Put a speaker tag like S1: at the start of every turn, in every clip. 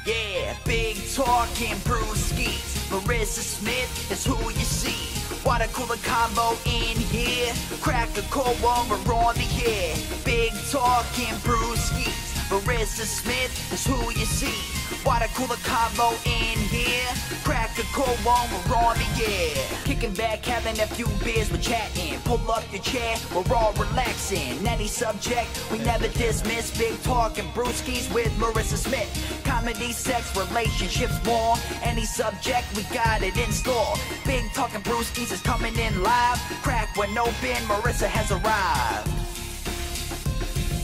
S1: Yeah, big talking Brewskis. Marissa Smith is who you see. What a cooler combo in here. Crack a cold one, we're on the air. Big talking Brewskis. Marissa Smith is who you see. What a cooler combo in here. Crack a cold one, we're on the air. Kicking back, having a few beers, we're chatting. Pull up your chair, we're all relaxing. Any subject, we never dismiss. Big talking Brewskis with Marissa Smith. Comedy, sex, relationships, more. Any subject, we got it in store. Big talking Brewskis is coming in live. Crack one open, Marissa has arrived.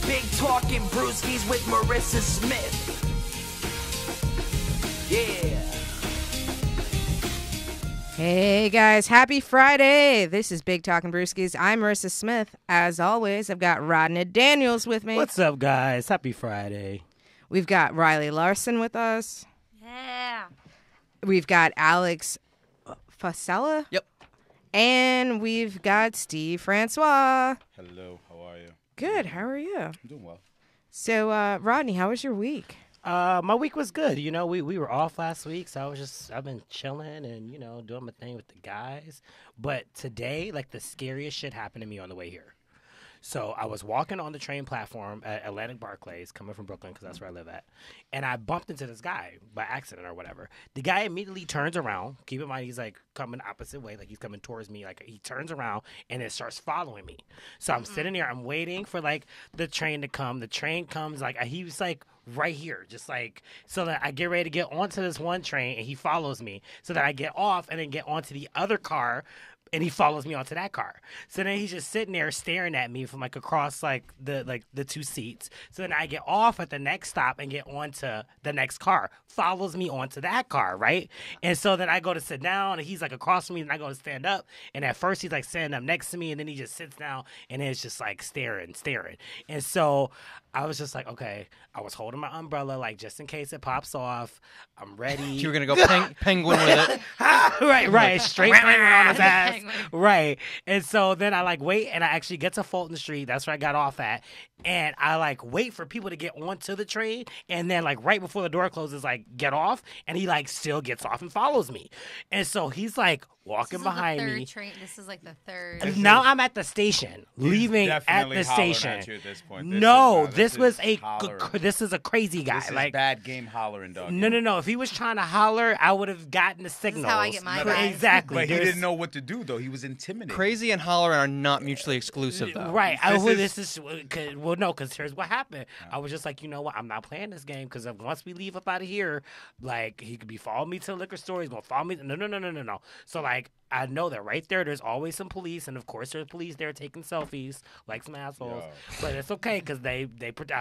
S1: Big talking Brewskis with Marissa Smith. Yeah.
S2: Hey guys, happy Friday. This is Big Talkin' Brewskis. I'm Marissa Smith. As always, I've got Rodney Daniels with me.
S3: What's up, guys? Happy Friday.
S2: We've got Riley Larson with us.
S4: Yeah.
S2: We've got Alex Fasella.
S5: Yep.
S2: And we've got Steve Francois.
S6: Hello, how are you?
S2: Good, how are you?
S6: I'm doing well.
S2: So, Rodney, how was your week?
S3: My week was good. You know, we were off last week, so I've been chilling and, doing my thing with the guys. But today, like, the scariest shit happened to me on the way here. So I was walking on the train platform at Atlantic Barclays, coming from Brooklyn because that's where I live at, and I bumped into this guy by accident or whatever. The guy immediately turns around. Keep in mind, he's like coming opposite way, like he's coming towards me. Like he turns around and it starts following me. So I'm sitting there, I'm waiting for like the train to come. The train comes, like he was like right here, just like so that I get ready to get onto this one train and he follows me. So that I get off and then get onto the other car. And he follows me onto that car. So then he's just sitting there staring at me from like across like the two seats. So then I get off at the next stop and get onto the next car. Follows me onto that car, right? And so then I go to sit down and he's like across from me and I go to stand up. And at first he's like standing up next to me and then he just sits down and it's just like staring. And so I was just like, okay, I was holding my umbrella like just in case it pops off. I'm ready.
S5: You were going to go penguin with it.
S3: right. Straight penguin on his ass. Right. And so then I like wait and I actually get to Fulton Street. That's where I got off at. And I like wait for people to get onto the train. And then like right before the door closes, like get off. And he like still gets off and follows me. And so he's like walking behind me.
S4: This is like the third.
S3: Now I'm at the station, leaving at the station.
S6: At you at this point.
S3: This is a crazy guy.
S6: This is
S3: like
S6: bad game hollering, dog.
S3: No. If he was trying to holler, I would have gotten the signal.
S4: This is how I get my guys.
S3: Exactly.
S6: But he didn't know what to do, though. He was intimidated.
S5: Crazy and hollering are not mutually exclusive, though.
S3: Right. Because here's what happened. I was just like, you know what? I'm not playing this game because once we leave up out of here, like, he could be following me to the liquor store. He's going to follow me. No. So, like, I know that right there's always some police, and of course there's police there taking selfies like some assholes. But it's okay because I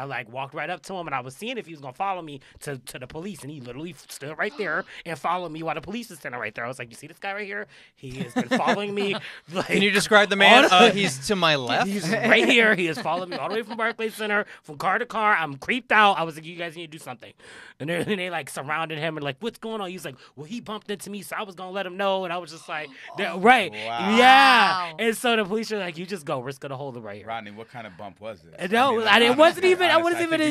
S3: like walked right up to him, and I was seeing if he was gonna follow me to the police, and he literally stood right there and followed me while the police was standing right there. I was like, you see this guy right here? He has been following me. Like,
S5: can you describe the man? He's to my left.
S3: He's right here. He has followed me all the way from Barclays Center, from car to car. I'm creeped out. I was like, you guys need to do something. And they like surrounded him and like, what's going on? He's like, well, he bumped into me, so I was gonna let him know. And I was just like, right.
S6: Wow.
S3: Yeah. And so the police are like, you just go. We're just going to hold it right here.
S6: Rodney, what kind of bump was this?
S3: No, I wasn't even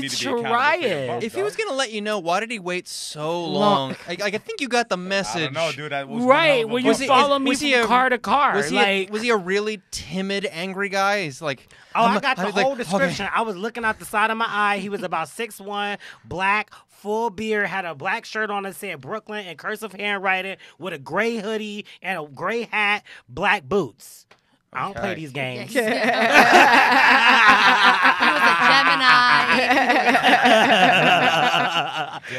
S3: trying.
S5: If he was going to let you know, why did he wait so long? I think you got the message.
S6: I don't know, dude. That was
S3: right. When you follow me from car to car.
S5: Was he a really timid, angry guy? He's like...
S3: I got the whole description. Okay. I was looking out the side of my eye. He was about 6'1", black, full beard, had a black shirt on that said Brooklyn in cursive handwriting with a gray hoodie and a gray hat, black boots. I don't play these games.
S4: He was a Gemini.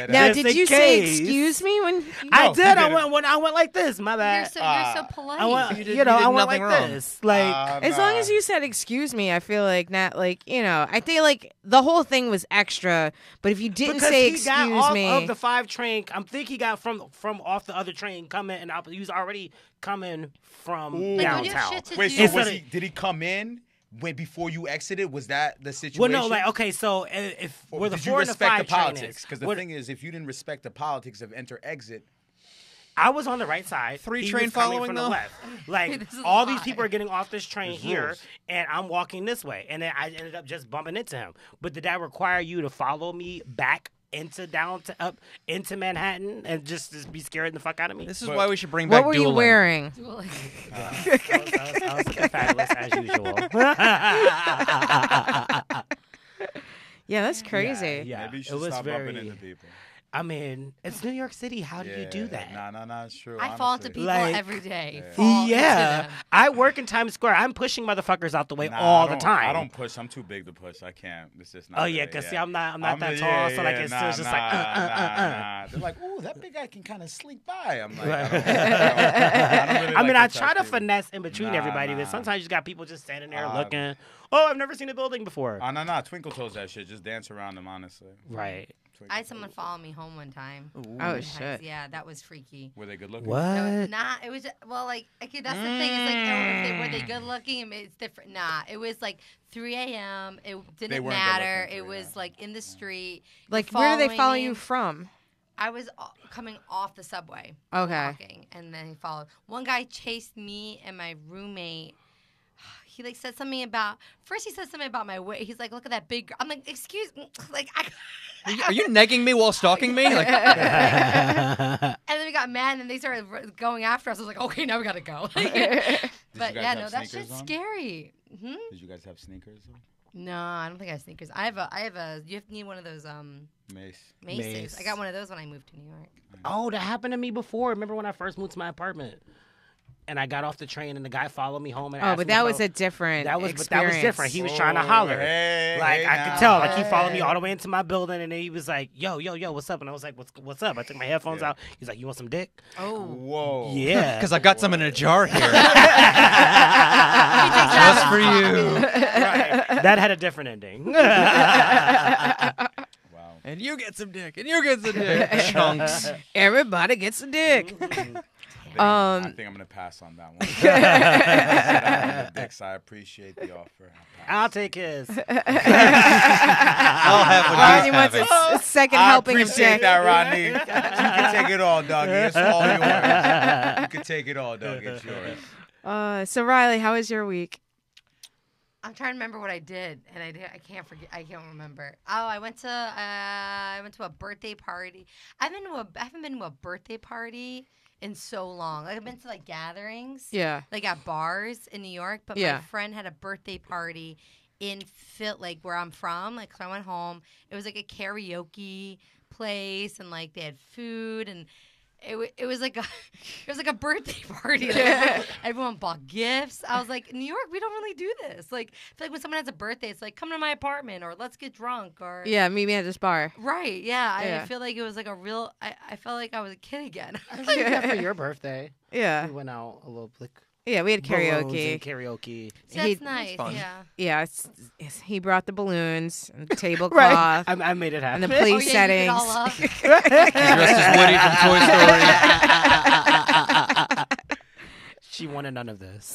S2: Now, did you say excuse me when?
S3: I did. I went like this. My bad.
S4: You're so polite.
S3: I went like
S5: wrong.
S3: this. Like
S2: as long as you said excuse me, I feel like not like I think like the whole thing was extra. But if you didn't say excuse
S3: me, he got off of the 5 train. I think he got from off the other train coming, and he was already coming from downtown.
S6: Wait, so did he come in before you exited? Was that the situation?
S3: Well, no, like okay, so if we're the 4 and the 5
S6: politics? Because the thing is, if you didn't respect the politics of enter exit.
S3: I was on the right side.
S5: 3 train following
S3: from
S5: though?
S3: the left. Like all these people are getting off this train here, and I'm walking this way, and then I ended up just bumping into him. But did that require you to follow me back into Manhattan and just be scaring the fuck out of me.
S5: This is
S6: But-
S5: why we should bring back
S2: What were you
S5: dueling.
S2: wearing?
S3: I was looking fabulous as usual.
S2: Yeah, that's crazy.
S3: Yeah,
S6: Maybe you
S3: it
S6: should
S3: was
S6: stop bumping
S3: very.
S6: into people.
S3: I mean, it's New York City. How do you do that?
S6: Nah, it's true.
S4: I fall into
S6: honestly.
S4: people
S3: Like-
S4: every day.
S6: Yeah.
S4: Fall into
S3: Yeah,
S4: them.
S3: I work in Times Square. I'm pushing motherfuckers out the way
S6: Nah,
S3: all
S6: I
S3: the
S6: don't-
S3: time.
S6: I don't push. I'm too big to push. I can't. It's just not.
S3: Oh yeah,
S6: there,
S3: cause see, I'm not that
S6: the-
S3: tall, so like it's
S6: nah,
S3: still just
S6: nah,
S3: like.
S6: nah. They're like, ooh, that big guy can kind of sneak by. I'm like,
S3: Right.
S6: I don't really
S3: I mean,
S6: like
S3: I
S6: to
S3: try
S6: touch
S3: to
S6: people.
S3: finesse in between
S6: Nah,
S3: everybody,
S6: nah.
S3: but sometimes you just got people just standing there
S6: Ah,
S3: looking. Oh, I've never seen a building before.
S6: Nah. Twinkle toes that shit. Just dance around them, honestly.
S3: Right.
S6: Twinkle
S4: I had someone
S6: toes.
S4: follow me home one time.
S2: Oh
S4: Yes,
S2: shit.
S4: Yeah, that was freaky.
S6: Were they good looking?
S4: That was
S3: What?
S4: not. It was well, like okay. That's the thing. It's like oh, were they good looking? I mean, it's different. Nah, it was like 3 a.m. It
S6: They
S4: didn't
S6: weren't good
S4: matter.
S6: looking
S4: It
S6: 3
S4: was
S6: a.m.
S4: like in the street.
S2: Like, where do they
S4: following
S2: follow
S4: me.
S2: you from?
S4: I was coming off the subway.
S2: Okay.
S4: Walking, and then he followed. One guy chased me and my roommate. He like said something about. First, he said something about my weight. He's like, "Look at that big." I'm like, "Excuse me." Like,
S5: Are you negging me while stalking me? Like,
S4: and then we got mad, and then they started going after us. I was like, "Okay, now we gotta go." But
S6: you
S4: yeah,
S6: guys have
S4: no, that
S6: sneakers
S4: shit's
S6: on?
S4: scary. Hmm?
S6: Did you guys have sneakers?
S4: No, I don't think I have sneakers. I have a. You have to need one of those
S6: Mace.
S4: maces.
S3: Mace.
S4: I got one of those when I moved to New York.
S3: Oh, that happened to me before. Remember when I first moved to my apartment? And I got off the train, and the guy followed me home. And
S2: Oh,
S3: asked
S2: but
S3: me
S2: that
S3: if
S2: was
S3: I-
S2: a different
S3: But that was
S2: experience.
S3: different. He was trying to holler.
S6: Hey,
S3: Like
S6: hey
S3: I
S6: now.
S3: could tell, like he followed me all the way into my building, and then he was like, "Yo, what's up?" And I was like, "What's up?" I took my headphones
S6: Yeah.
S3: out. He's like, "You want some dick?"
S4: Oh,
S6: Whoa.
S3: Yeah.
S5: because I got some in a jar here. Just
S4: just
S5: for you.
S3: Right. That had a different ending.
S6: Wow.
S5: And you get some dick. And you get some dick. Chunks.
S2: Everybody gets a dick.
S6: I think I'm gonna pass on that one. Dicks, I appreciate the offer.
S3: I'll take his.
S5: I'll have what
S2: Rodney
S5: he's
S2: wants
S5: having.
S2: a second
S6: I
S2: helping of
S6: appreciate
S2: dick.
S6: that, Rodney. You can take it all, Doug. It's all yours. You can take it all, Doug. It's yours.
S2: So Riley, how was your week?
S4: I'm trying to remember what I did, and I can't forget. I can't remember. Oh, I went to a birthday party. I haven't been to a birthday party in so long. Like I've been to like gatherings,
S2: Yeah.
S4: like at bars in New York. But
S2: Yeah.
S4: my friend had a birthday party in like where I'm from. Like so I went home. It was like a karaoke place, and like they had food and. It was like a birthday party. Like, everyone bought gifts. I was like, in New York, we don't really do this. Like, I feel like when someone has a birthday, it's like, come to my apartment or let's get drunk or
S2: Yeah, meet me at this bar.
S4: right. Yeah,
S2: Yeah.
S4: I feel like it was like a real. I felt like I was a kid again.
S3: For your birthday,
S2: Yeah.
S3: we went out a little like
S2: Yeah, we had
S3: balloons
S2: karaoke.
S3: and karaoke.
S4: So that's
S2: He-
S4: nice.
S5: fun.
S4: Yeah.
S2: Yeah, he brought the balloons, and the tablecloth,
S3: Right. I made it
S2: and
S3: happen.
S2: the place
S4: Oh, yeah, you
S2: settings.
S4: did it all up.
S5: Dressed as Woody from Toy Story.
S3: She wanted none of this.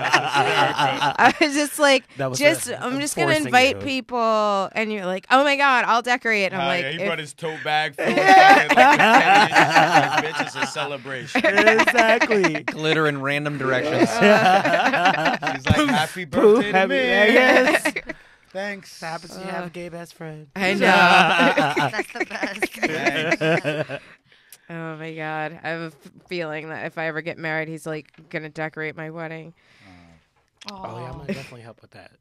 S2: I was just like,
S3: That was
S2: I'm just gonna
S3: forcing
S2: invite
S3: you.
S2: people, and you're like, oh my god, I'll decorate. And I'm like,
S6: Yeah, he
S2: if-
S6: brought his tote bag filled with fucking, like, bitch, it's a celebration.
S3: Exactly.
S5: Glitter in random directions.
S6: He's like, happy birthday to me.
S3: Yes.
S6: Thanks.
S3: Happens you have a gay best friend.
S2: I know.
S4: That's the best.
S6: Thanks.
S2: Oh my god, I have a feeling that if I ever get married, he's like gonna decorate my wedding.
S3: Oh yeah, I'm gonna definitely help with that.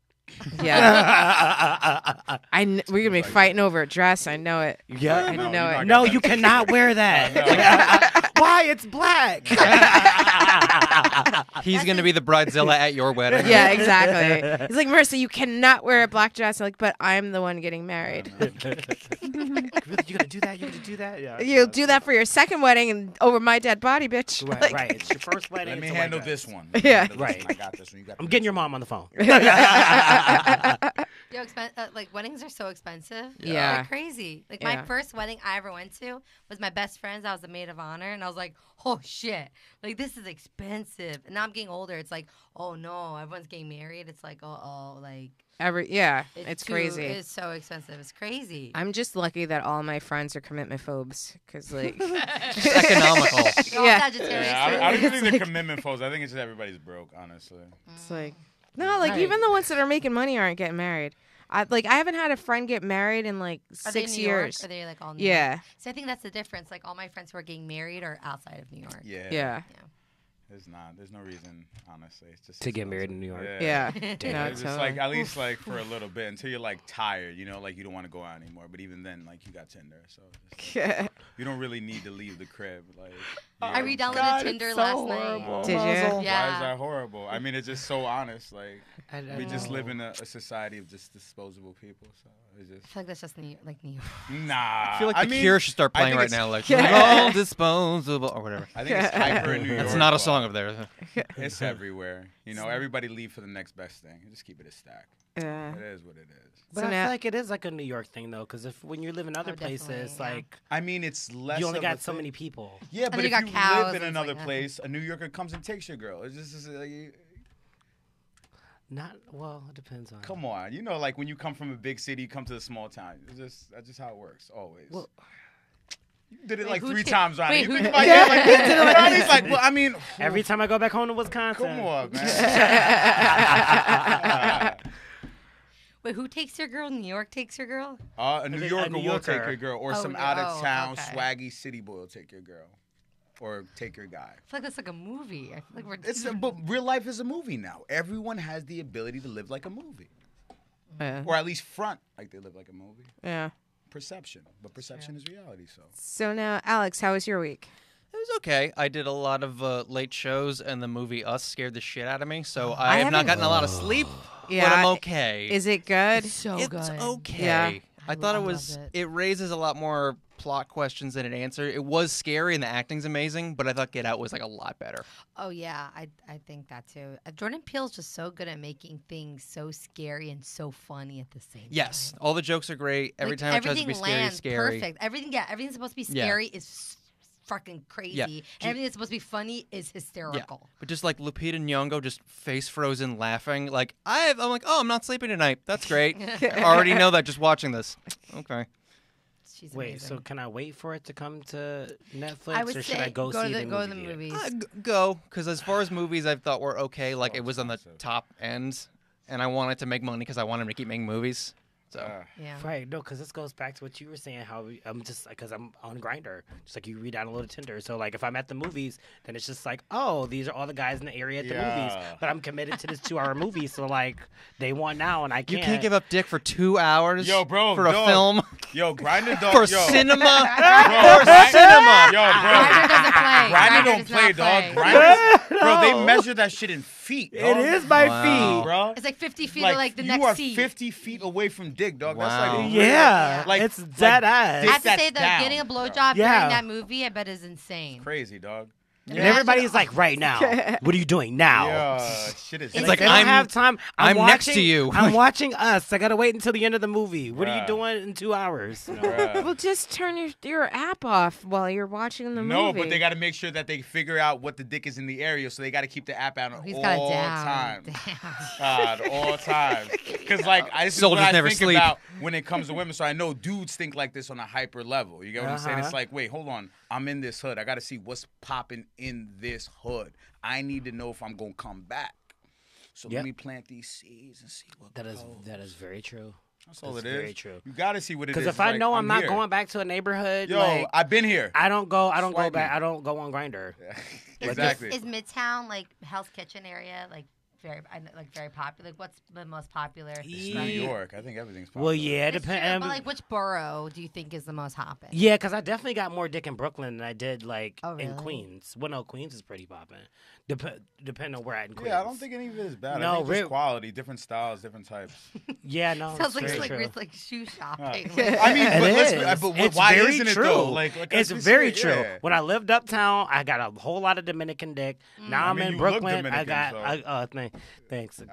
S2: Yeah, we're gonna be fighting over a dress. I know it.
S3: Yeah.
S2: I
S6: No,
S2: know
S6: you're
S2: it.
S6: not
S3: No,
S6: gonna-
S3: you cannot wear that. Why? It's black.
S5: He's going to be the bridezilla at your wedding.
S2: Yeah, exactly. He's like, Marissa, you cannot wear a black dress. I'm like, but I'm the one getting married.
S3: Really? You gonna do that? You gonna do that? Yeah.
S2: You'll do that for your second wedding and over my dead body, bitch.
S3: Right,
S2: Like-
S3: right. It's your first wedding.
S6: Let me
S3: it's a white
S6: handle
S3: dress.
S6: this one.
S2: Yeah.
S3: Right.
S6: I got this one. You got
S3: I'm
S6: this
S3: getting your
S6: one.
S3: mom on the phone.
S4: Yo, like weddings are so expensive.
S2: Yeah.
S4: They're crazy. Like
S2: Yeah.
S4: my first wedding I ever went to was my best friend's. I was the maid of honor, and I was like, oh shit, like this is expensive. And now I'm getting older. It's like, oh no, everyone's getting married. It's like, like
S2: it's
S4: too-
S2: crazy.
S4: It's so expensive. It's crazy.
S2: I'm just lucky that all my friends are commitment phobes, because like,
S5: Economical.
S4: They're all
S2: yeah.
S4: Sagittarius,
S6: Yeah,
S4: too.
S6: I don't even
S2: It's
S6: think they're
S2: like-
S6: commitment folks. I think it's just everybody's broke, honestly.
S2: it's like, no, like
S3: Right.
S2: even the ones that are making money aren't getting married. I haven't had a friend get married in like
S4: Are they in
S2: 6
S4: New York?
S2: years.
S4: Are they like all New
S2: Yeah.
S4: York? So I think that's the difference. Like all my friends who are getting married are outside of New York.
S6: Yeah.
S2: Yeah.
S6: There's not. There's no reason, honestly. It's just
S3: To get married in New York.
S2: Yeah.
S3: Damn.
S2: No,
S6: It's just
S2: totally.
S6: like at least like for a little bit until you're like tired, you know, like you don't want to go out anymore. But even then, like you got Tinder, so it's like, you don't really need to leave the crib. Like
S4: I
S6: you know.
S4: re-downloaded Tinder last night.
S2: Did you?
S6: Why is
S4: Yeah.
S6: that horrible? I mean, it's just so honest. Like
S3: I
S6: we just
S3: know.
S6: live in a society of just disposable people. So it's just
S4: I feel like that's just New York.
S6: nah.
S5: I feel like The
S6: mean,
S5: Cure should start
S6: I
S5: playing
S6: think
S5: right
S6: it's-
S5: now, like we're all disposable or whatever.
S6: I think it's hyper in New York.
S5: That's not a
S6: but
S5: song up there.
S6: It's everywhere. You know, everybody leave for the next best thing. Just keep it a stack.
S2: Yeah.
S6: It is what it is.
S3: But
S2: So
S3: I
S2: now-
S3: feel like it is like a New York thing though, because if when you live in other
S4: definitely,
S3: places,
S4: yeah.
S3: like
S6: I mean, it's less.
S3: you only
S6: of a
S3: got so
S6: thing.
S3: many people.
S6: Yeah, but
S4: then
S6: if
S4: you
S6: you
S4: got cows
S6: live in
S4: and
S6: another
S4: stuff like that.
S6: place, a New Yorker comes and takes your girl. It's just
S3: Not well. It depends on.
S6: come on. You know, like when you come from a big city, you come to a small town. That's just how it works. Always.
S3: Well,
S6: you did it
S4: Wait,
S6: like
S4: who
S6: 3
S4: ta-
S6: times on
S4: wait,
S6: it.
S4: who-
S6: You think about it, like, Ronnie's like, well, I mean,
S3: Every time I go back home to Wisconsin.
S6: come on, man.
S4: Wait, who takes your girl? New York takes your girl?
S6: A New
S3: A
S6: Yorker
S3: New
S6: will take
S3: Yorker.
S6: your girl, or
S4: Oh,
S6: some
S4: no.
S6: out of town
S4: Okay.
S6: swaggy city boy will take your girl, or take your guy.
S4: I feel like that's like a movie. I feel like we're.
S6: But real life is a movie now. Everyone has the ability to live like a movie,
S2: Yeah.
S6: or at least front like they live like a movie.
S2: Yeah.
S6: Perception, but perception is reality. So
S2: So now, Alex, how was your week?
S5: It was okay. I did a lot of late shows, and the movie Us scared the shit out of me. So
S2: I
S5: I have not
S2: haven't-
S5: gotten a lot of sleep,
S2: Yeah,
S5: but I'm
S2: I-
S5: okay.
S2: Is it good?
S4: so
S5: it's
S4: good.
S5: okay.
S2: Yeah.
S5: I thought
S4: I
S5: it was.
S4: loved
S5: It raises a lot more plot questions than it answered. It was scary, and the acting's amazing, but I thought Get Out was like a lot better.
S4: Oh yeah, I think that too. Jordan Peele's just so good at making things so scary and so funny at the same
S5: Yes,
S4: time.
S5: all the jokes are great. Every
S4: Like,
S5: time it tries to
S4: everything
S5: be scary,
S4: lands
S5: scary.
S4: perfect. Everything's supposed to be
S5: Yeah.
S4: scary is fucking crazy.
S5: Yeah.
S4: And everything that's supposed to be funny is hysterical.
S5: But just like Lupita Nyong'o, just face frozen laughing. Like I'm like, oh, I'm not sleeping tonight. That's great. I already know that just watching this. Okay.
S4: She's
S3: Wait,
S4: amazing.
S3: so can I wait for it to come to Netflix,
S4: I would
S3: or
S4: say
S3: should I go see
S4: to
S3: the
S4: go to the
S3: movie?
S4: movies.
S5: Go, because as far as movies I thought were okay, like it was on the
S6: expensive.
S5: top end, and I wanted to make money because I wanted to keep making movies. So
S4: Yeah.
S3: Right, no, because this goes back to what you were saying. How I'm just because I'm on Grinder, just like you read down a little Tinder. So like if I'm at the movies, then it's just like, oh, these are all the guys in the area at the movies.
S6: Yeah.
S3: But I'm committed to this 2-hour movie, so like they want now, and I
S5: you
S3: can't.
S5: can't give up dick for 2 hours.
S6: Yo, bro,
S5: for a
S6: dog.
S5: film,
S6: yo, Grindr don't
S5: for
S6: yo,
S5: cinema,
S6: bro,
S5: for cinema.
S6: Yo, bro.
S4: Grindr doesn't play.
S6: Grindr don't
S4: does
S6: play,
S4: not
S6: dog.
S4: play.
S6: Grindr, bro, they measure that shit in feet.
S3: It
S6: dog.
S3: is my
S5: Wow.
S3: feet.
S6: bro.
S4: It's like 50 feet of like the
S6: you
S4: next
S6: are
S4: seat.
S6: 50 feet away from dick, dog.
S5: Wow.
S6: That's like
S3: Yeah,
S6: Like-
S3: it's
S6: like
S3: dead
S6: dick
S3: ass.
S4: I have to
S6: that's
S4: say though,
S6: down,
S4: getting a
S6: bro.
S4: blowjob
S3: Yeah.
S4: during that movie, I bet is insane.
S6: crazy, dog.
S3: And everybody's like, right now. What are you doing now?
S6: Yeah, shit is.
S4: It's
S3: Like,
S5: like,
S3: I don't
S5: I'm-
S3: have time.
S5: I'm next to
S3: watching-
S5: you.
S3: I'm watching Us. I gotta wait until the end of the movie. What are you
S6: Bruh.
S3: doing in 2 hours? You know?
S6: Bruh.
S2: Well, just turn your app off while you're watching the
S6: No,
S2: movie.
S6: but they got to make sure that they figure out what the dick is in the area, so they got to keep the app out at
S4: He's
S6: all
S4: got it down.
S6: times.
S4: Damn.
S6: At all times. Because, like, this is
S5: Soldiers
S6: what I
S5: never
S6: think
S5: sleep.
S6: about when it comes to women. So I know dudes think like this on a hyper level. You get what I'm saying? It's
S3: Uh-huh.
S6: like, wait, hold on. I'm in this hood. I got to see what's popping in this hood. I need to know if I'm going to come back. So
S3: Yep.
S6: let me plant these seeds and see what
S3: That is
S6: goes.
S3: that is very true.
S6: That's all
S3: that's
S6: it is.
S3: very true.
S6: You got to see what it is.
S3: Because if I
S6: Like,
S3: know I'm not
S6: here.
S3: going back to a neighborhood,
S6: Yo,
S3: like
S6: I've been here.
S3: I don't go
S6: Swipe
S3: back.
S6: me.
S3: I don't go on Grinder.
S6: Exactly.
S4: Is Midtown like Hell's Kitchen area like very popular? Like what's the most popular?
S6: It's New York. I think everything's popular.
S3: Well, yeah, it
S4: It's true,
S3: depends.
S4: but like which borough do you think is the most hopping?
S3: Yeah, because I definitely got more dick in Brooklyn than I did like
S4: Oh,
S3: in
S4: really?
S3: Queens. Well, no, Queens is pretty popping. Depending on where at in Queens.
S6: Yeah, I don't think any of it is bad.
S3: No,
S6: I think it's just
S3: real-
S6: quality, different styles, different types.
S3: Yeah, no,
S4: Sounds
S3: it's
S4: like
S3: very
S4: it's
S3: true.
S4: like, it's like shoe shopping.
S6: I mean,
S3: It
S6: but,
S3: is.
S6: but
S3: It's
S6: why
S3: very
S6: isn't it
S3: true.
S6: though? Like
S3: It's
S6: let's be
S3: very
S6: serious.
S3: true.
S6: Yeah.
S3: When I lived uptown, I got a whole lot of Dominican dick. Now
S6: I
S3: I'm
S6: mean,
S3: in
S6: you look
S3: Brooklyn. I
S6: Dominican,
S3: got.
S6: so-
S3: Thanks. Is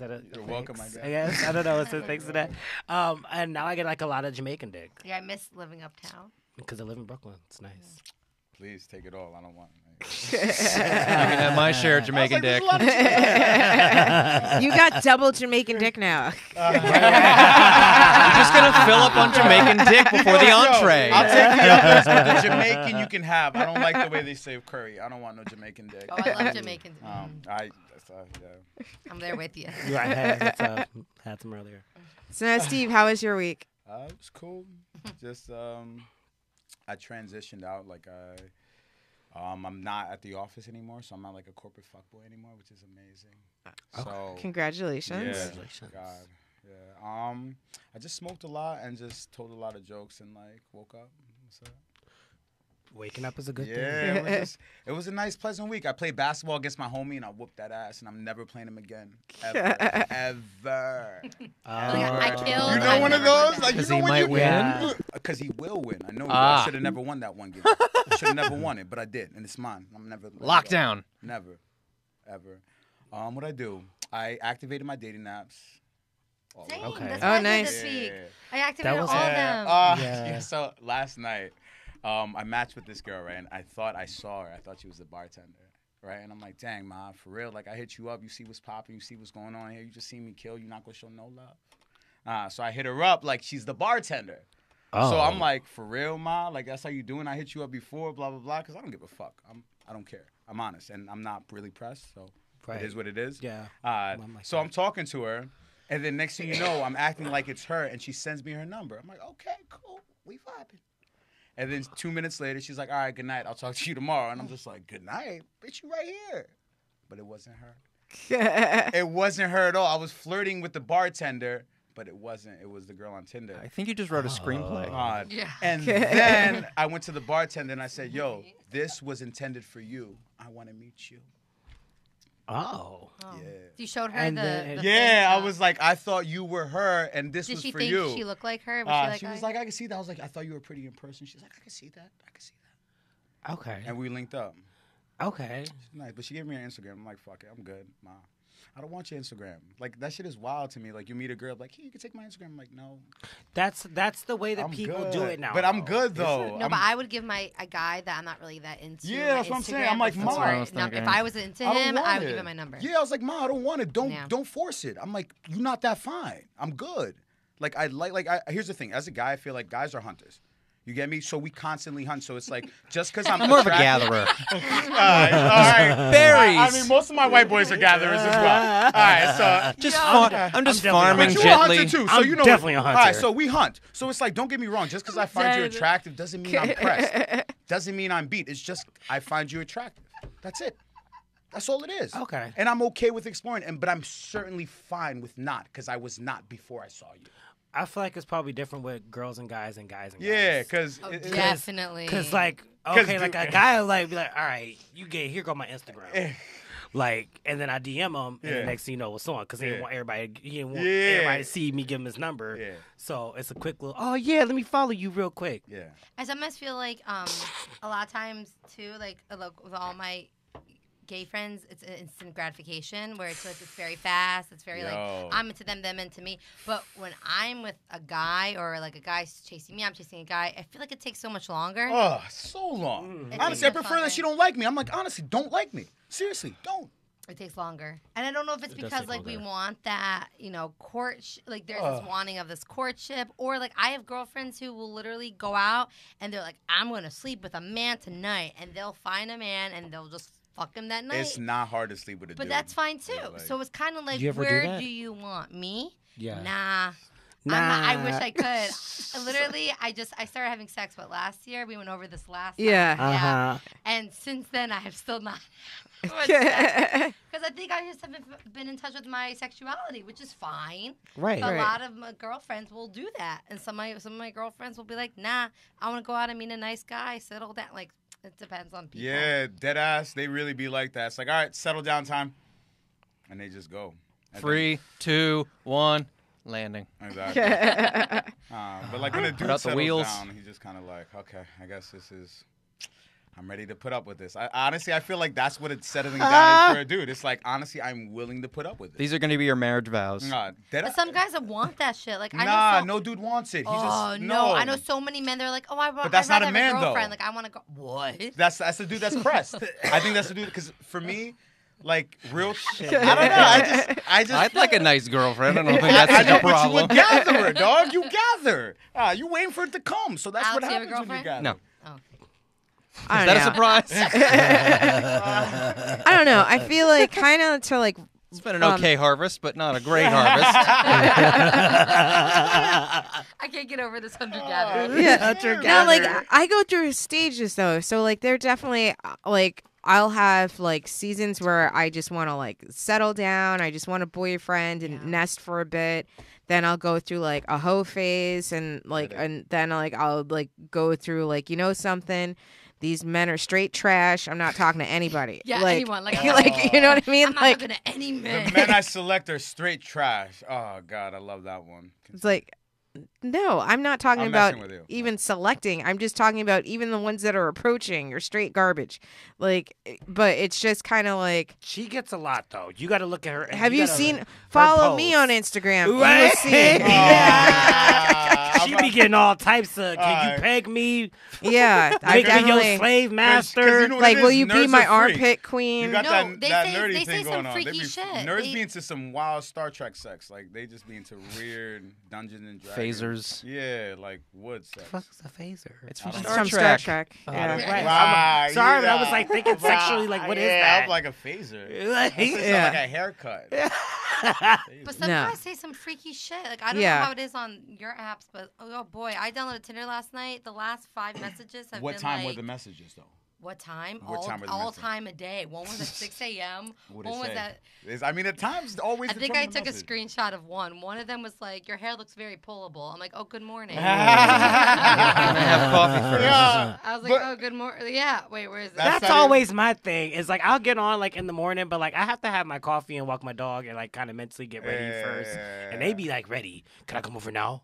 S3: that
S6: You're welcome, I
S3: guess. I don't know. So thanks to that. And now I get like a lot of Jamaican dick
S4: Yeah, I miss living uptown.
S3: because I live in Brooklyn. It's nice.
S6: Please take it all. I don't want.
S5: You can have my share of Jamaican dick.
S2: You got double Jamaican dick now.
S5: You're just gonna fill up on Jamaican dick before the entree.
S6: I'll take the others, but the Jamaican you can have. I don't like the way they say curry. I don't want no Jamaican dick.
S4: Oh, I love Jamaican.
S6: Yeah.
S4: I'm there with you.
S3: Right, had some earlier.
S2: So now, Steve, how was your week?
S6: It was cool. Just I transitioned out. Like I'm not at the office anymore, so I'm not like a corporate fuckboy anymore, which is amazing. So
S2: Congratulations.
S6: yeah,
S3: Congratulations.
S6: God, yeah. I just smoked a lot and just told a lot of jokes and like woke up. So,
S3: Waking up is a good thing.
S6: yeah, it was a nice, pleasant week. I played basketball against my homie and I whooped that ass, and I'm never playing him again, ever.
S4: I killed.
S6: You know
S4: I
S6: one of
S4: never did
S6: those?
S4: that.
S6: Like, you
S5: 'Cause
S6: know
S5: he
S6: when
S5: might
S6: you
S5: win?
S6: Because he will win. I know.
S5: Ah.
S6: I should have never won that one game. I should have never won it, but I did, and it's mine. I'm never
S5: Lockdown.
S6: Never, ever. What I do? I activated my dating apps. All
S4: Same.
S6: of them.
S3: Okay.
S4: That's
S2: Oh,
S4: what I did
S2: nice.
S4: this week.
S6: Yeah.
S4: I activated
S3: was-
S4: all of
S6: Yeah.
S4: them.
S3: Yeah.
S6: So last night, I matched with this girl, right? And I thought I saw her. I thought she was the bartender, right? And I'm like, dang, ma, for real. Like, I hit you up. You see what's popping. You see what's going on here. You just see me kill. You're not going to show no love. So I hit her up like she's the bartender.
S3: Oh.
S6: So I'm like, for real, ma? Like, that's how you doing? I hit you up before, blah, blah, blah. Because I don't give a fuck. I don't care. I'm honest. And I'm not really pressed. So
S3: Right.
S6: it is what it is.
S3: Yeah.
S6: I'm
S3: like
S6: so
S3: that.
S6: I'm talking to her. And then next thing you know, I'm acting like it's her. And she sends me her number. I'm like, okay, cool. We vibing. And then 2 minutes later, she's like, all right, good night. I'll talk to you tomorrow. And I'm just like, good night? Bitch, you right here. But it wasn't her. It wasn't her at all. I was flirting with the bartender, but it wasn't. It was the girl on Tinder.
S5: I think you just wrote a screenplay.
S6: God.
S4: Yeah.
S6: And then I went to the bartender and I said, yo, this was intended for you. I want to meet you.
S3: Oh.
S6: Yeah.
S4: You showed her
S3: And
S4: the
S3: then-
S4: thing,
S6: Yeah, I
S4: huh?
S6: was like, I thought you were her, and this
S4: Did
S6: was
S4: she
S6: for
S4: think
S6: you.
S4: she looked like her? Was
S6: She was like, I can see that. I was like, I thought you were pretty in person. She's like, I can see that. I can see that.
S3: Okay.
S6: And we linked up.
S3: Okay.
S6: Nice, but she gave me her Instagram. I'm like, fuck it, I'm good, ma. I don't want your Instagram. Like, that shit is wild to me. Like, you meet a girl, like, hey, you can take my Instagram. I'm like, no.
S3: That's the way that
S6: I'm
S3: people
S6: good.
S3: do it now.
S6: But I'm
S3: though.
S6: good, though.
S4: No, but I would give a guy that I'm not really that into.
S6: Yeah,
S4: my
S6: that's what I'm saying.
S4: Instagram
S6: I'm like,
S4: before.
S5: That's what I was
S4: Now,
S5: thinking.
S4: if I was into
S6: I don't
S4: him,
S6: want
S4: I would
S6: it.
S4: give him my number.
S6: Yeah, I was like, ma, I don't want it.
S4: Yeah.
S6: Don't force it. I'm like, you're not that fine. I'm good. Like, here's the thing. As a guy, I feel like guys are hunters. You get me? So we constantly hunt. So it's like, just because I'm
S5: More of a
S6: attracted-
S5: gatherer.
S6: All right.
S5: Berries.
S6: I mean, most of my white boys are gatherers as well. All right, so
S5: Just
S3: Yeah.
S5: I'm just
S3: I'm definitely
S5: farming
S6: but you're a
S5: gently.
S6: hunter too, so
S3: I'm
S6: you know.
S3: definitely a hunter.
S6: All right, so we hunt. So it's like, don't get me wrong. Just because I find you
S2: Dead.
S6: attractive doesn't mean I'm pressed. Doesn't mean I'm beat. It's just I find you attractive. That's it. That's all it is.
S3: Okay.
S6: And I'm okay with exploring, but I'm certainly fine with not, because I was not before I saw you.
S3: I feel like it's probably different with girls and guys and guys and guys.
S6: Yeah, because
S4: Oh, definitely.
S3: Cause like
S6: 'Cause
S3: okay, like
S6: dude-
S3: a guy will like be like, all right, you get here go my Instagram,
S6: Eh.
S3: like, and then I DM him, and
S6: Yeah.
S3: the next thing you know, what's on? Because he didn't
S6: Yeah.
S3: want everybody, he didn't want
S6: Yeah.
S3: everybody to see me give him his number.
S6: Yeah.
S3: So it's a quick little, oh yeah, let me follow you real quick.
S6: yeah.
S4: I sometimes feel like a lot of times too, like with all my gay friends, it's an instant gratification where it's like it's very fast. It's very
S6: Yo.
S4: like I'm into them, them into me. But when I'm with a guy or like a guy's chasing me, I'm chasing a guy. I feel like it takes so much longer.
S6: Oh, so long.
S4: It
S6: Honestly, I
S4: takes
S6: prefer
S4: longer.
S6: that she don't like me. I'm like, honestly, don't like me. Seriously, don't.
S4: It takes longer, and I don't know if it's
S3: It does
S4: because
S3: take
S4: like we
S3: longer.
S4: want that, like there's this wanting of this courtship, or like I have girlfriends who will literally go out and they're like, I'm gonna sleep with a man tonight, and they'll find a man and they'll just fuck him that night.
S6: It's not hard to sleep with a dude.
S4: But that's fine too.
S6: Yeah, like-
S4: So it's kind of like,
S3: You ever do
S4: where
S3: that?
S4: do you want me?
S3: Yeah.
S4: Nah.
S3: Nah.
S4: I wish I could. Literally, I started having sex, but last year? We went over this last time.
S2: Yeah.
S3: Uh-huh.
S4: And since then, I have still not. Because I think I just haven't been in touch with my sexuality, which is fine.
S3: Right.
S4: A
S2: Right.
S4: lot of my girlfriends will do that. And some of my girlfriends will be like, nah, I want to go out and meet a nice guy, settle down. Like, it depends on people.
S6: Yeah, dead ass. They really be like that. It's like, all right, settle down time. And they just go. And
S5: 3, 2, 1, landing.
S6: then- Exactly. But like when a dude
S5: out the
S6: settles
S5: wheels.
S6: down, he's just kind of like, okay, I guess this is. I'm ready to put up with this. Honestly, I feel like that's what it's settling down for a dude. It's like, honestly, I'm willing to put up with it.
S5: These are going to be your marriage vows.
S6: Nah,
S4: But some guys that want that shit. Like, I
S6: nah,
S4: know
S6: no dude wants it. He
S4: oh
S6: just,
S4: no, I know so many men. They're like, oh,
S6: But that's
S4: I'd
S6: not a
S4: rather
S6: man,
S4: have
S6: though.
S4: girlfriend. Like, I want to go. What?
S6: That's the dude that's pressed. I think that's the dude, because for me, like, real shit. I don't know. I just.
S5: I'd like a nice girlfriend. I don't think that's such a problem.
S6: But you a gatherer, dog. You gather. You waiting for it to come. So that's
S4: Alex,
S6: what
S4: you have a
S6: happens when you gather.
S5: No.
S4: Oh.
S2: I
S5: Is
S2: don't
S5: that a
S2: know.
S5: surprise?
S2: I don't know. I feel like kind of to like.
S5: It's been an okay harvest, but not a great harvest.
S4: I can't get over this hunter-gatherer.
S2: Yeah. No, like I go through stages though. So like they're definitely like I'll have like seasons where I just want to like settle down. I just want a boyfriend and nest for a bit. Then I'll go through like a hoe phase and like and then like I'll like go through like something. These men are straight trash. I'm not talking to anybody.
S4: Yeah,
S2: like,
S4: anyone. Like,
S2: like you know what I mean?
S4: I'm not
S2: Like
S4: talking to any man.
S6: The men I select are straight trash. Oh God, I love that one.
S2: it's like no, I'm not talking
S6: I'm
S2: about
S6: messing with you.
S2: even selecting. I'm just talking about even the ones that are approaching are straight garbage. Like, but it's just kind of like.
S3: She gets a lot though. You got to look at her.
S2: Have you
S3: gotta-
S2: seen?
S3: her
S2: Follow me
S3: posts.
S2: on Instagram. You
S3: Right.
S2: will see.
S3: She be getting all types of. Can
S6: Alright.
S3: you peg me?
S2: Yeah, I
S3: Make me your
S2: definitely.
S3: slave
S6: 'Cause
S3: master.
S6: you know what
S2: Like,
S6: it
S2: will
S6: is?
S2: you be
S6: Nerds
S2: my
S6: are freaks.
S2: armpit
S6: You
S2: queen?
S6: got
S4: No,
S6: that,
S4: they
S6: that
S4: say-
S6: nerdy
S4: they
S6: thing
S4: say some
S6: going on.
S4: freaky
S6: They be,
S4: shit.
S6: Nerds
S4: They-
S6: be into some wild Star Trek sex. Like they just be into weird Dungeons and Dragons.
S5: Phasers.
S6: Yeah, like wood sex.
S3: Fuck's a phaser?
S5: It's from
S6: I don't
S2: It's
S5: Star
S2: from
S5: Trek.
S2: Star Trek.
S3: Oh,
S2: Yeah.
S3: right.
S6: Right,
S3: Sorry, but I
S6: yeah.
S3: was like thinking sexually. Like, what is
S6: yeah,
S3: that?
S6: I'm like a phaser.
S3: Like-
S6: It's
S2: Yeah.
S6: like a haircut.
S4: But some
S2: No.
S4: guys say some freaky shit. Like, I don't
S2: Yeah.
S4: know how it is on your apps, but oh boy, I downloaded Tinder last night. The last 5 messages have
S6: What
S4: been
S6: time
S4: like,
S6: were the messages though?
S4: what time?
S6: What time were the
S4: all
S6: messages?
S4: time a day. One was at 6 a.m.
S6: What
S4: One was at.
S6: I mean, at times always.
S4: I think I
S6: determine the
S4: took a
S6: message.
S4: screenshot of one. One of them was like, "Your hair looks very pullable." I'm like, "Oh, good morning."
S5: Can I have coffee first?
S6: Yeah.
S4: I was like,
S6: But-
S4: "Oh, good morning." Yeah. Wait, where is it?
S6: That's
S3: That's
S6: not
S3: always my thing. It's like I'll get on like in the morning, but like I have to have my coffee and walk my dog and like kind of mentally get ready first. And they be like, "Ready? Can I come over now?"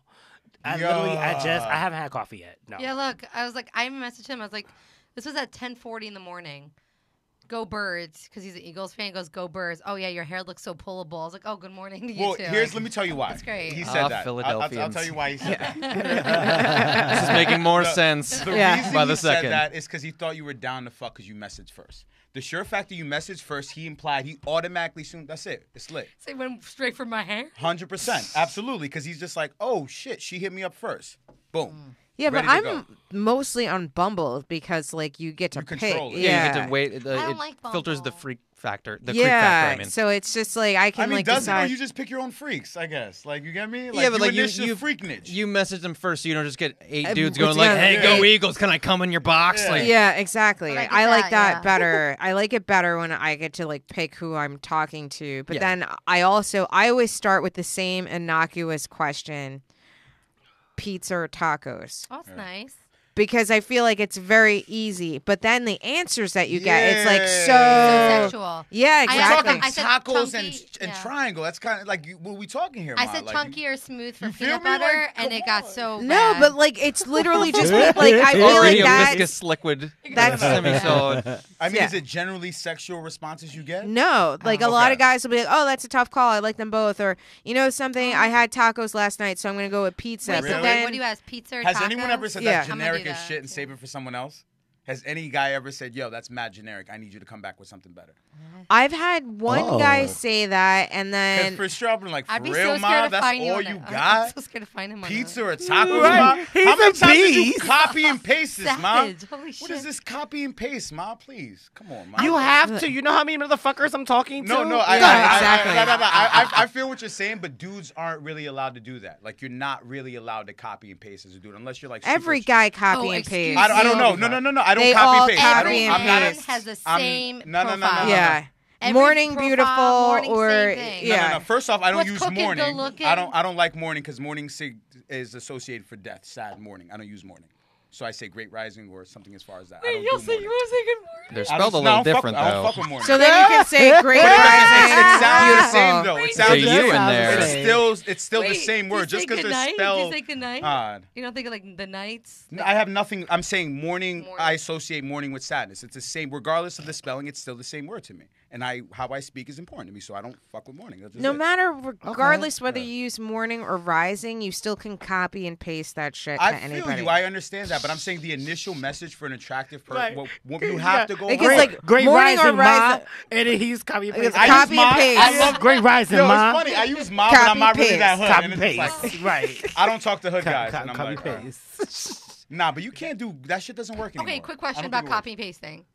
S3: I haven't had coffee yet. No.
S4: Yeah, look, I was like, I messaged him. I was like, this was at 10:40 in the morning. Go Birds, because he's an Eagles fan. He goes, go Birds. Oh yeah, your hair looks so pullable. I was like, oh, good morning to you
S6: Well,
S4: too.
S6: let me tell you why.
S4: That's great.
S6: He said that. I'll
S5: Philadelphians.
S6: tell you why he said that.
S5: This is making more sense.
S6: The
S2: Yeah.
S6: reason
S5: By
S6: he
S5: the
S6: said
S5: second.
S6: that is because he thought you were down to fuck because you messaged first. The sure fact that you messaged first, he implied he automatically assumed that's it. It's lit.
S4: So he went straight for my hair.
S6: 100%. Absolutely. Because he's just like, oh shit, she hit me up first. Boom.
S2: Yeah, but
S6: Ready to
S2: I'm mostly on Bumble because like you get to
S6: You
S2: pick.
S6: control it.
S5: Yeah,
S2: Yeah,
S5: you get to wait.
S4: I don't
S5: It
S4: like
S5: filters the
S4: Bumble.
S5: freak factor. The creep factor, I mean.
S2: So it's just like I can
S6: I mean,
S2: like
S6: does it or
S2: decide.
S6: you just pick your own freaks, I guess? Like, you get me? Like,
S5: Yeah, but,
S6: you
S5: like, you-
S6: initial
S5: you-
S6: freak niche.
S5: You message them first, so you don't just get 8 dudes
S2: what's
S5: going like,
S2: the-
S5: "Hey,
S6: yeah.
S5: go Eagles! Can I come in your box?"
S6: Yeah.
S5: Like,
S2: Yeah, exactly.
S4: I like
S2: I like
S4: that,
S2: that
S4: yeah.
S2: better. I like it better when I get to like pick who I'm talking to. But
S5: Yeah.
S2: then I always start with the same innocuous question: pizza or tacos?
S4: Oh, that's nice.
S2: Because I feel like it's very easy. But then the answers that you get, it's like
S6: Yeah.
S2: so.
S4: Sexual.
S2: Yeah,
S6: We're
S2: exactly.
S6: talking
S4: I said
S6: tacos
S4: chunky,
S6: and
S4: yeah.
S6: triangle. That's kind of like, what are we talking here,
S4: I
S6: Ma?
S4: said
S6: Like,
S4: chunky or smooth for
S6: you feel
S4: peanut
S6: me?
S4: butter,
S6: Like,
S4: and
S6: come
S4: it got
S6: on.
S4: so
S2: No,
S4: bad.
S2: but like it's literally just like I feel
S5: already
S2: like
S5: a
S2: that.
S5: viscous liquid.
S2: That's
S5: semi-solid.
S6: I mean,
S2: Yeah.
S6: is it generally sexual responses you get?
S2: No, like a lot
S6: Okay.
S2: of guys will be like, "Oh, that's a tough call. I like them both." Or you know something, I had tacos last night, so I'm gonna go with pizza.
S4: Wait,
S2: But
S4: so
S6: Really?
S2: then,
S4: what do you ask? Pizza or
S6: Has
S4: tacos?
S6: anyone ever said
S2: Yeah.
S6: that's
S4: I'm gonna do
S6: generic as
S4: that.
S6: shit and save it for someone else? Has any guy ever said, yo, that's mad generic. I need you to come back with something better?
S2: I've had one guy say that, and
S6: Because
S2: then
S6: for sure, I'm like, for
S4: I'd be
S6: real,
S4: so
S6: Ma,
S4: scared to
S6: that's
S4: find you
S6: all
S4: on
S6: you
S4: it. I'm
S6: got?
S4: so scared to find him on
S6: Pizza
S4: it.
S6: or tacos,
S3: Right.
S6: Ma?
S3: He's
S6: How many
S3: a
S6: times did you
S3: beast.
S6: copy and paste this, Ma?
S4: Savage. Holy
S6: What
S4: shit.
S6: is this copy and paste, Ma? Please. Come on, Ma.
S3: You have to. You know how many motherfuckers I'm talking to?
S6: No,
S2: Yeah, exactly.
S6: I feel what you're saying, but dudes aren't really allowed to do that. Like, you're not really allowed to copy and paste as a dude, unless you're like super
S2: every guy copy
S4: Oh,
S2: and
S4: excuse
S2: paste.
S6: I don't know. No. I don't
S2: They
S6: copy
S2: all
S6: and paste.
S2: copy
S6: I don't,
S2: and
S6: I'm not a,
S2: paste.
S4: has the
S6: I'm-
S4: same
S6: no.
S4: profile.
S2: Yeah.
S4: Every
S2: Morning
S4: profile,
S2: beautiful
S4: morning,
S2: or
S4: same thing.
S2: yeah.
S6: No. First off, I don't
S4: What's
S6: use
S4: cooking,
S6: morning.
S4: good looking?
S6: I don't like morning because morning is associated for death. Sad morning. I don't use morning. So I say Great Rising or something as far as that.
S4: Wait,
S6: I don't
S4: you'll
S6: do
S4: say
S6: morning.
S4: you want to say good morning?
S5: They're
S6: I don't-
S5: spelled a
S6: no, I
S5: little
S6: don't fuck-
S5: different
S6: I don't
S5: though.
S6: fuck with morning.
S2: So then you can say great
S6: But it sounds the
S2: rising.
S6: same though. It
S4: Wait,
S6: sounds
S5: Say
S6: the
S5: you
S6: same.
S5: in there.
S6: It's still the
S4: Wait,
S6: same
S4: do you
S6: word just
S4: say
S6: because
S4: good
S6: they're
S4: night? Do you
S6: spelled
S4: say good night?
S6: odd.
S4: You don't think of like the nights?
S6: No, I have nothing. I'm saying morning.
S4: Morning.
S6: I associate morning with sadness. It's the same, regardless of the spelling. It's still the same word to me, and how I speak is important to me. So I don't fuck with morning. That's just
S2: No
S6: it.
S2: matter, regardless whether
S6: Yeah.
S2: you use morning or rising, you still can copy and paste that shit to
S6: I feel
S2: anybody.
S6: you. I understand that, but I'm saying the initial message for an attractive person.
S3: Right.
S6: What you have to go.
S2: Because,
S6: hard.
S2: like,
S3: Great
S2: morning or
S3: rising, ma.
S2: rising-
S3: And then he's copy and
S2: It's
S3: paste.
S6: I
S2: copy
S6: use
S2: and
S6: ma.
S2: paste.
S6: I love
S3: Great rising,
S6: Yo,
S3: ma.
S6: it's funny. I use ma, but I'm
S2: Copy,
S6: not really that
S2: paste.
S6: hood.
S3: Copy
S6: and it's just
S3: paste.
S6: like,
S3: Right.
S6: I don't talk to hood guys, and I'm
S3: Copy
S6: like, all right.
S3: paste.
S6: Nah, but you can't do that. Shit doesn't work anymore.
S4: Okay, quick
S6: I
S4: question
S6: don't
S4: about
S6: think it works.
S4: copy and pasting.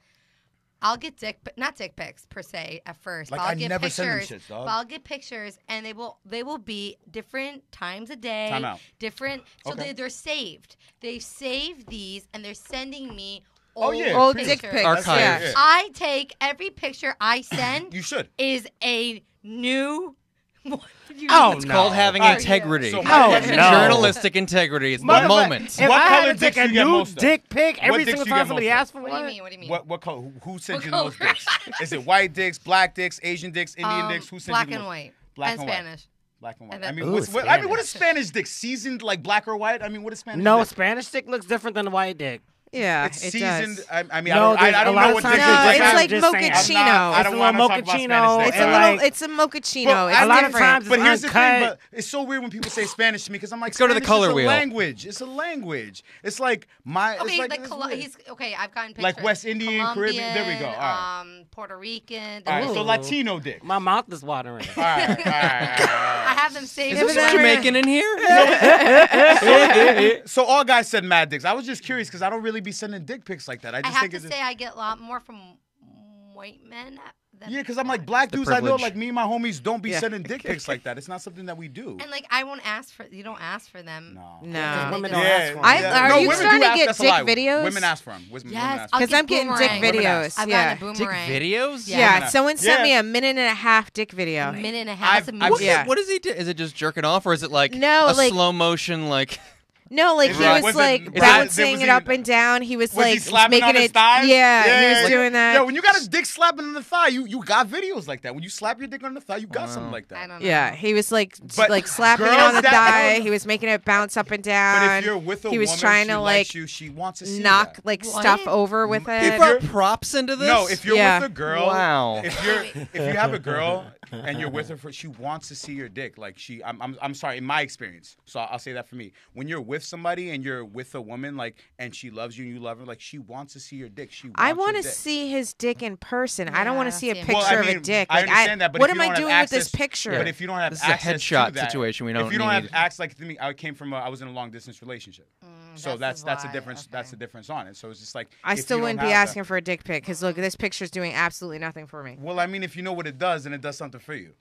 S4: I'll get not dick pics per se at first.
S6: Like,
S4: but I'll
S6: I
S4: get
S6: never send them
S4: pictures.
S6: shits, dog.
S4: But I'll get pictures, and they will be different times a day.
S6: Time out.
S4: Different. So
S6: Okay.
S4: they're saved. They've saved these, and they're sending me
S6: Oh,
S4: old
S6: yeah.
S2: Old
S4: pictures.
S2: dick pics.
S5: Archive.
S2: Yeah.
S6: Yeah.
S4: I take every picture I send
S6: You should.
S4: is a new. What did you
S3: Oh,
S4: do?
S5: It's
S3: no.
S5: called having
S6: All right,
S5: integrity.
S6: so
S3: No,
S6: my-
S3: no.
S5: Journalistic integrity is the
S3: Motherfucker,
S5: moment.
S3: If
S6: What
S3: I
S6: color
S3: had to take
S6: dicks
S3: a
S6: you get
S3: new
S6: most of?
S3: dick pic every
S6: dicks
S3: single
S6: you
S3: time
S6: get
S3: somebody
S6: most of?
S3: asks for
S4: What do you
S3: one,
S4: mean? What do you mean?
S6: What color? Who sends you
S4: What
S6: those
S4: color?
S6: dicks? Is it white dicks, black dicks, Asian dicks, Indian dicks? Who sends
S4: black
S6: you the
S4: and
S6: most?
S4: white.
S6: Black
S4: and
S6: and white.
S4: Spanish.
S6: Black and white.
S4: And
S6: I
S4: then-
S6: mean,
S3: Ooh,
S6: what is Spanish dick? Seasoned like black or white? I mean, what is Spanish?
S3: no,
S6: dick?
S3: Spanish dick looks different than a white dick.
S2: Yeah,
S6: It's
S2: it
S6: seasoned.
S2: does.
S6: I mean,
S3: No,
S6: I
S3: there's
S6: don't
S3: a lot
S6: know
S3: of
S6: what
S3: times
S6: dick
S2: No,
S6: is.
S3: like
S2: it's
S3: I'm
S2: like
S3: just saying.
S2: mochaccino.
S6: I
S3: It's
S6: don't
S3: a
S6: want to
S3: little
S6: talk about
S3: mochaccino.
S6: Spanish dick.
S2: It's a
S3: and
S2: little.
S3: like-
S2: It's a mochaccino.
S6: Well,
S2: It's
S3: a lot of
S2: different.
S3: times
S6: But
S3: it's
S6: here's the thing.
S3: uncut.
S6: But it's so weird when people say Spanish to me because I'm like,
S5: Let's go to the
S6: Spanish
S5: color
S6: is a
S5: wheel.
S6: language. It's a language. It's like my.
S4: Okay,
S6: it's like,
S4: like
S6: it's weird.
S4: he's okay. I've gotten pictures.
S6: Like West Indian, Caribbean. There we go. All right.
S4: Puerto Rican.
S6: All right, so
S3: Ooh.
S6: Latino dick.
S3: My mouth is watering.
S6: All right, all right, all right.
S4: I have them saved.
S5: Is this
S2: but
S5: Jamaican in here?
S6: So all guys said mad dicks. I was just curious because I don't really be sending dick pics like that. I
S4: I
S6: just
S4: have
S6: think
S4: to
S6: it's
S4: say I get a lot more from white men. Than
S6: yeah, because I'm like black
S5: The
S6: dudes. I know
S5: privilege.
S6: like me and my homies don't be
S2: Yeah.
S6: sending dick pics like that. It's not something that we do.
S4: and like I won't ask for. You don't ask for them.
S6: No.
S2: No.
S3: Women
S4: They
S3: don't
S4: just-
S3: ask for 'em.
S2: Are you
S6: women
S2: starting
S6: do
S2: to
S6: ask,
S2: get
S6: that's a
S2: dick
S6: lie.
S2: videos?
S6: Women ask for them. Women
S4: Yes,
S6: ask
S4: I'll
S2: Because
S4: get
S2: I'm getting
S4: boomerang.
S2: dick
S6: Women
S2: videos.
S6: ask.
S4: I've
S2: Yeah.
S4: gotten a
S5: Dick
S4: boomerang.
S5: videos?
S4: Yeah.
S2: Yeah,
S6: Yeah.
S2: someone sent
S6: Yeah.
S2: me a minute and a half dick video.
S4: A minute and a half. That's a
S6: I've-
S4: movie.
S2: Yeah.
S5: What does he do? Is it just jerking off, or is it like
S2: No,
S5: a
S2: like-
S5: slow motion like?
S2: No, like
S6: Is
S2: he
S6: it-
S2: was
S6: was it-
S2: like
S6: is
S5: it-
S2: bouncing
S6: was
S2: it
S6: he-
S2: up and down. He was
S6: Was he
S2: like
S6: slapping
S2: making
S6: on his
S2: it.
S6: thigh?
S2: Yeah, he was doing that.
S6: Yeah, when you got his dick slapping on the thigh, you got videos like that. When you slap your dick on the thigh, you got something like
S4: I
S6: that.
S4: don't know.
S2: Yeah, he was like
S6: But
S2: like slapping it
S6: girls
S2: on the
S6: that-
S2: thigh. He was making it bounce up and down.
S6: But if you're with a
S2: he was
S6: woman,
S2: trying
S6: she
S2: to
S6: likes
S2: like
S6: you, she wants to see
S2: knock
S6: that.
S2: like
S4: What?
S2: stuff over with
S5: You
S2: it.
S5: brought props into this?
S6: No, if you're
S2: Yeah.
S6: with a girl,
S5: Wow.
S6: if you have a girl and you're with her for, she wants to see your dick. Like I'm sorry, in my experience. So I'll say that for me. When you're with somebody and you're with a woman, like, and she loves you and you love her, like, she wants to see your dick. She wants
S2: I
S6: want
S2: to see his dick in person. I don't want
S4: Yeah,
S2: to see a
S4: same.
S2: picture
S6: Well, I
S2: of a
S6: mean,
S2: dick.
S6: I
S2: Like,
S6: understand that, but
S2: what
S6: if
S2: am
S6: you
S2: I
S6: don't have
S2: doing with this
S6: access-
S2: picture?
S6: But if you don't have
S5: This is a
S6: access
S5: headshot
S6: to that,
S5: situation we don't
S6: If you don't have
S5: need.
S6: access, like to me, I came from I was in a long distance relationship, so that's a
S4: why,
S6: difference.
S4: okay.
S6: That's a difference on it. So it's just like
S2: I
S6: if
S2: still
S6: you don't
S2: wouldn't be
S6: have
S2: asking for a dick pic because look, this picture's doing absolutely nothing for me.
S6: Well, I mean, if you know what it does, then it does something for you.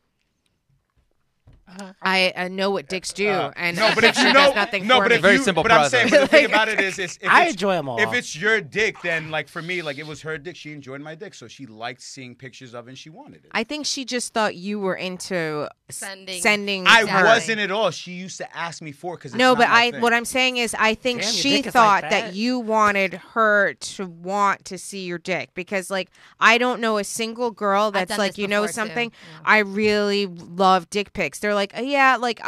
S2: I know what dicks do, and
S6: No, but if you
S2: it
S6: know,
S2: does nothing
S6: no,
S2: for
S6: but
S2: me.
S6: if
S5: Very
S6: you,
S5: simple
S6: but I'm saying,
S5: process.
S6: but the thing about it is if
S3: I
S6: it's-
S3: enjoy them all.
S6: If it's your dick, then like for me, like it was her dick. She enjoyed my dick, so she liked seeing pictures of it and she wanted it.
S2: I think she just thought you were into
S4: Sending.
S6: I
S4: Exactly.
S6: wasn't at all. She used to ask me for because
S2: No, but what I'm saying is, I think
S3: Damn, your
S2: she
S3: dick is
S2: thought
S3: like
S2: that
S3: that?
S2: you wanted her to want to see your dick because, like, I don't know a single girl that's
S4: done
S2: like,
S4: this
S2: you know,
S4: before, too.
S2: something.
S4: Yeah.
S2: I really love dick pics. They're like, yeah, like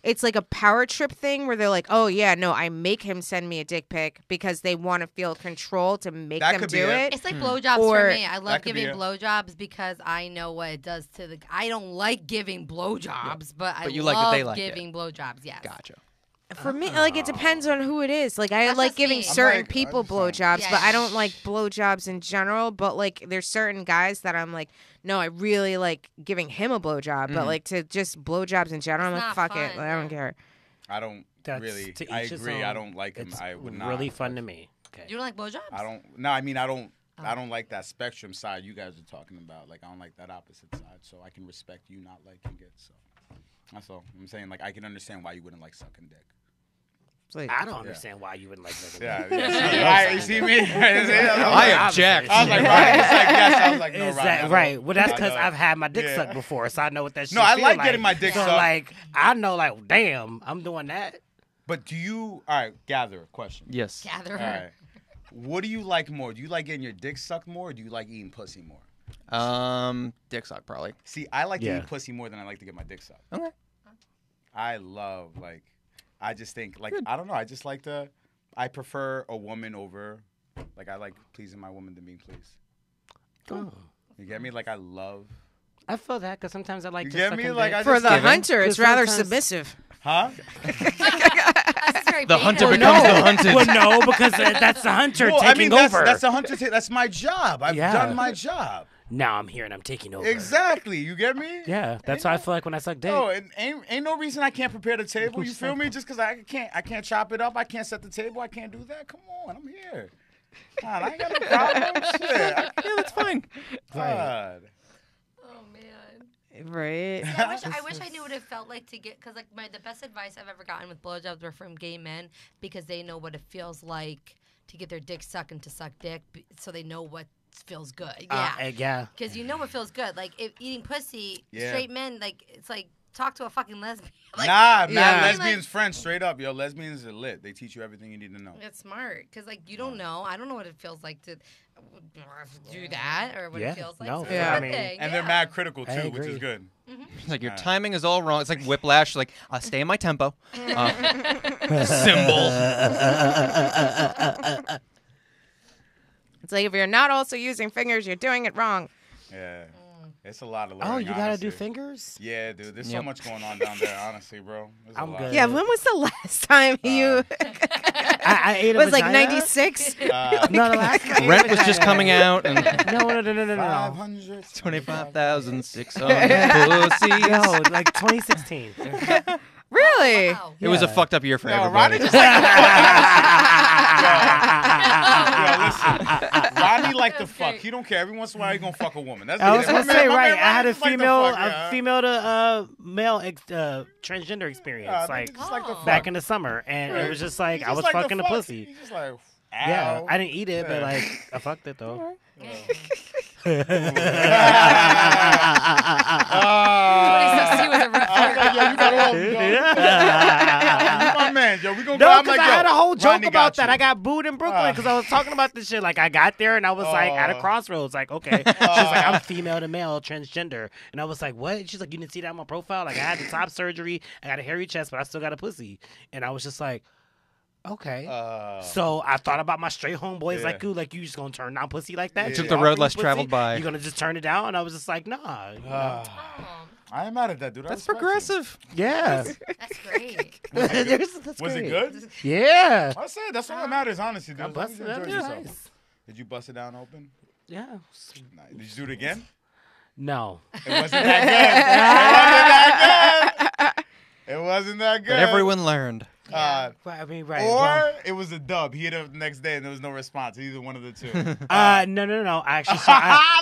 S2: it's like a power trip thing where they're like, oh yeah, no, I make him send me a dick pic because they want to feel control to make
S6: That
S2: them
S6: could be
S2: do
S6: it.
S2: it.
S4: It's like blowjobs
S2: Or-
S4: for me. I love
S6: That could be
S4: giving
S6: it.
S4: blowjobs because I know what it does to the. I don't like giving blowjobs, but I
S5: But you
S4: love
S5: like that they like it.
S4: giving blowjobs. Yes.
S5: Gotcha.
S2: For me, like it depends on who it is. Like I
S4: That's
S2: like
S4: just
S2: giving
S4: me. I'm
S2: certain
S6: like-
S2: people
S6: I'm just
S2: blowjobs,
S4: saying.
S2: but I
S4: Yeah.
S2: don't like blowjobs in general. But like, there's certain guys that I'm like, no, I really like giving him a blowjob. But like to just blowjobs in general, I'm
S4: It's
S2: like,
S4: not
S2: fuck it,
S4: fun,
S2: I don't
S4: yeah.
S2: care.
S6: I don't
S3: That's
S6: really.
S3: to
S6: I
S3: each his
S6: agree. I
S3: own.
S6: don't like him.
S3: It's
S6: I would not.
S3: really fun to me. Okay.
S4: You don't like blowjobs?
S6: I don't. No, I mean I don't. I don't like that spectrum side you guys are talking about. Like I don't like that opposite side. So I can respect you not liking it. So that's all I'm saying. Like I can understand why you wouldn't like sucking dick.
S2: It's like,
S3: I don't understand why you wouldn't like that.
S6: Yeah. You see me?
S5: I object.
S6: I was like, right. He's like, yes. I was like, no,
S3: Is
S6: right.
S3: that
S6: I know.
S3: right? Well, that's
S6: I
S3: because
S6: know.
S3: I've had my dick
S6: Yeah.
S3: sucked before, so I know what that shit
S6: No, I
S3: feel
S6: like getting my dick
S3: so,
S6: sucked.
S3: like, I know, like, damn, I'm doing that.
S6: But do you? All right, gather question.
S5: Yes.
S4: Gather.
S6: All right. What do you like more? Do you like getting your dick sucked more, or do you like eating pussy more?
S5: Dick suck probably.
S6: See, I like to
S3: Yeah.
S6: eat pussy more than I like to get my dick sucked.
S5: Okay.
S6: I love I just think I don't know. I just like I prefer a woman over. I like pleasing my woman than being pleased.
S3: Oh.
S6: You get me? I love.
S3: I feel that because sometimes I like
S6: You
S3: to
S6: get
S3: suck
S6: me?
S3: in
S6: Like,
S3: dick.
S6: I
S2: For
S6: just
S2: the
S6: give it.
S2: hunter, it's rather
S3: sometimes-
S2: submissive.
S6: Huh?
S4: That's very
S5: The
S4: big.
S5: hunter
S4: Well,
S5: becomes
S4: no.
S5: the hunted.
S3: Well, no, because that's the hunter
S6: Well,
S3: taking over.
S6: That's the hunter. That's my job. I've
S3: Yeah.
S6: done my job.
S3: Now I'm here and I'm taking over.
S6: Exactly. You get me?
S3: Yeah, that's how I feel like when I suck dick.
S6: Oh, and ain't no reason I can't prepare the table. You feel me? Just because I can't chop it up. I can't set the table. I can't do that. Come on, I'm here. God, I ain't got no problem. Shit.
S5: Yeah, that's fine.
S6: God.
S4: Oh man.
S2: Right.
S4: I wish I knew what it felt like to get, because the best advice I've ever gotten with blowjobs were from gay men, because they know what it feels like to get their dick sucked and to suck dick, so they know what feels good. Yeah.
S3: Yeah.
S4: Because you know what feels good. If eating pussy,
S6: Yeah.
S4: straight men, it's like talk to a fucking lesbian.
S6: Nah,
S2: Yeah.
S6: lesbians friends, straight up, yo. Lesbians are lit. They teach you everything you need to know.
S4: It's smart, because you don't know. I don't know what it feels like to do that, or what
S3: Yeah,
S4: it feels like.
S3: no,
S4: So
S2: yeah.
S4: it's a
S2: I
S4: good
S3: mean-
S4: thing,
S6: And
S4: yeah.
S6: they're mad critical
S3: I
S6: too, which is
S3: agree.
S6: good.
S5: It's your
S6: Right.
S5: timing is all wrong. It's like whiplash. I stay in my tempo. Symbol.
S2: It's like if you're not also using fingers, you're doing it wrong.
S6: Yeah. It's a lot of learning.
S3: Oh, you gotta do
S6: honestly.
S3: fingers?
S6: Yeah, dude. There's so
S5: Yep.
S6: much going on down there, honestly, bro. There's a
S3: I'm
S6: lot.
S3: good.
S2: Yeah, when was the last time you
S3: I ate a
S2: was like
S3: vagina?
S2: 96?
S3: No, the last time.
S5: Rent was just coming out, and
S3: No.
S6: 500.
S5: 25,600 pussies.
S3: No, like 2016.
S2: Really?
S4: Wow.
S5: It was a
S3: Yeah.
S5: fucked up year for
S6: Yo,
S5: everybody.
S6: Ronnie just yo, listen. Ronnie like to fuck. He don't care. Every once in a while, he gonna fuck a woman. That's
S3: I was
S6: my
S3: gonna
S6: man-
S3: say,
S6: my
S3: right?
S6: man
S3: I had
S6: Ronnie
S3: a
S6: just like to
S3: female,
S6: fuck, yeah.
S3: female to male transgender experience,
S6: They
S3: like
S6: just like to
S4: Oh.
S6: fuck.
S3: back in the summer, and it was just like
S6: He
S3: I
S6: just
S3: was
S6: like to
S3: fucking the
S6: fuck.
S3: pussy.
S6: He's just like,
S3: Yeah,
S6: ow.
S3: I didn't eat it, but
S6: Yeah.
S3: like I fucked it though.
S4: Yeah.
S6: Ah.
S4: See with a rough
S6: I was like, yo, you got all of them, yo. You my man, yo. We gonna go.
S3: No,
S6: I'm
S3: because
S6: like,
S3: I
S6: yo,
S3: had a whole joke
S6: Ronnie
S3: about
S6: got
S3: that.
S6: you.
S3: I got booed in Brooklyn because I was talking about this shit. Like I got there and I was like at a crossroads. Like okay, she's like I'm female to male transgender, and I was like what? She's like you didn't see that on my profile. Like I had the top surgery, I got a hairy chest, but I still got a pussy, and I was just like. Okay. So I thought about my straight homeboys like you just gonna turn down pussy like that?
S6: Yeah.
S5: Took
S6: You
S5: the road
S3: offering
S5: less
S3: pussy?
S5: traveled by.
S3: You gonna just turn it down? And I was just like, nah.
S6: I ain't mad at that, dude. I
S5: That's
S6: respect you.
S5: progressive.
S3: Yeah.
S4: That's great.
S6: Was
S3: great.
S6: it good?
S3: Yeah.
S6: I said that's all that matters, honestly, dude.
S3: I
S6: As long as
S3: busted
S6: you
S3: it up.
S6: enjoyed
S3: Yeah.
S6: yourself.
S3: Nice.
S6: Did you bust it down open?
S3: Yeah.
S6: Nah. Did you do it again?
S3: No.
S6: It wasn't that good. It wasn't that good.
S5: But everyone learned.
S3: Right, I mean, right.
S6: Or
S3: well,
S6: it was a dub. He hit it up the next day and there was no response. Either one of the two.
S3: no. I actually saw.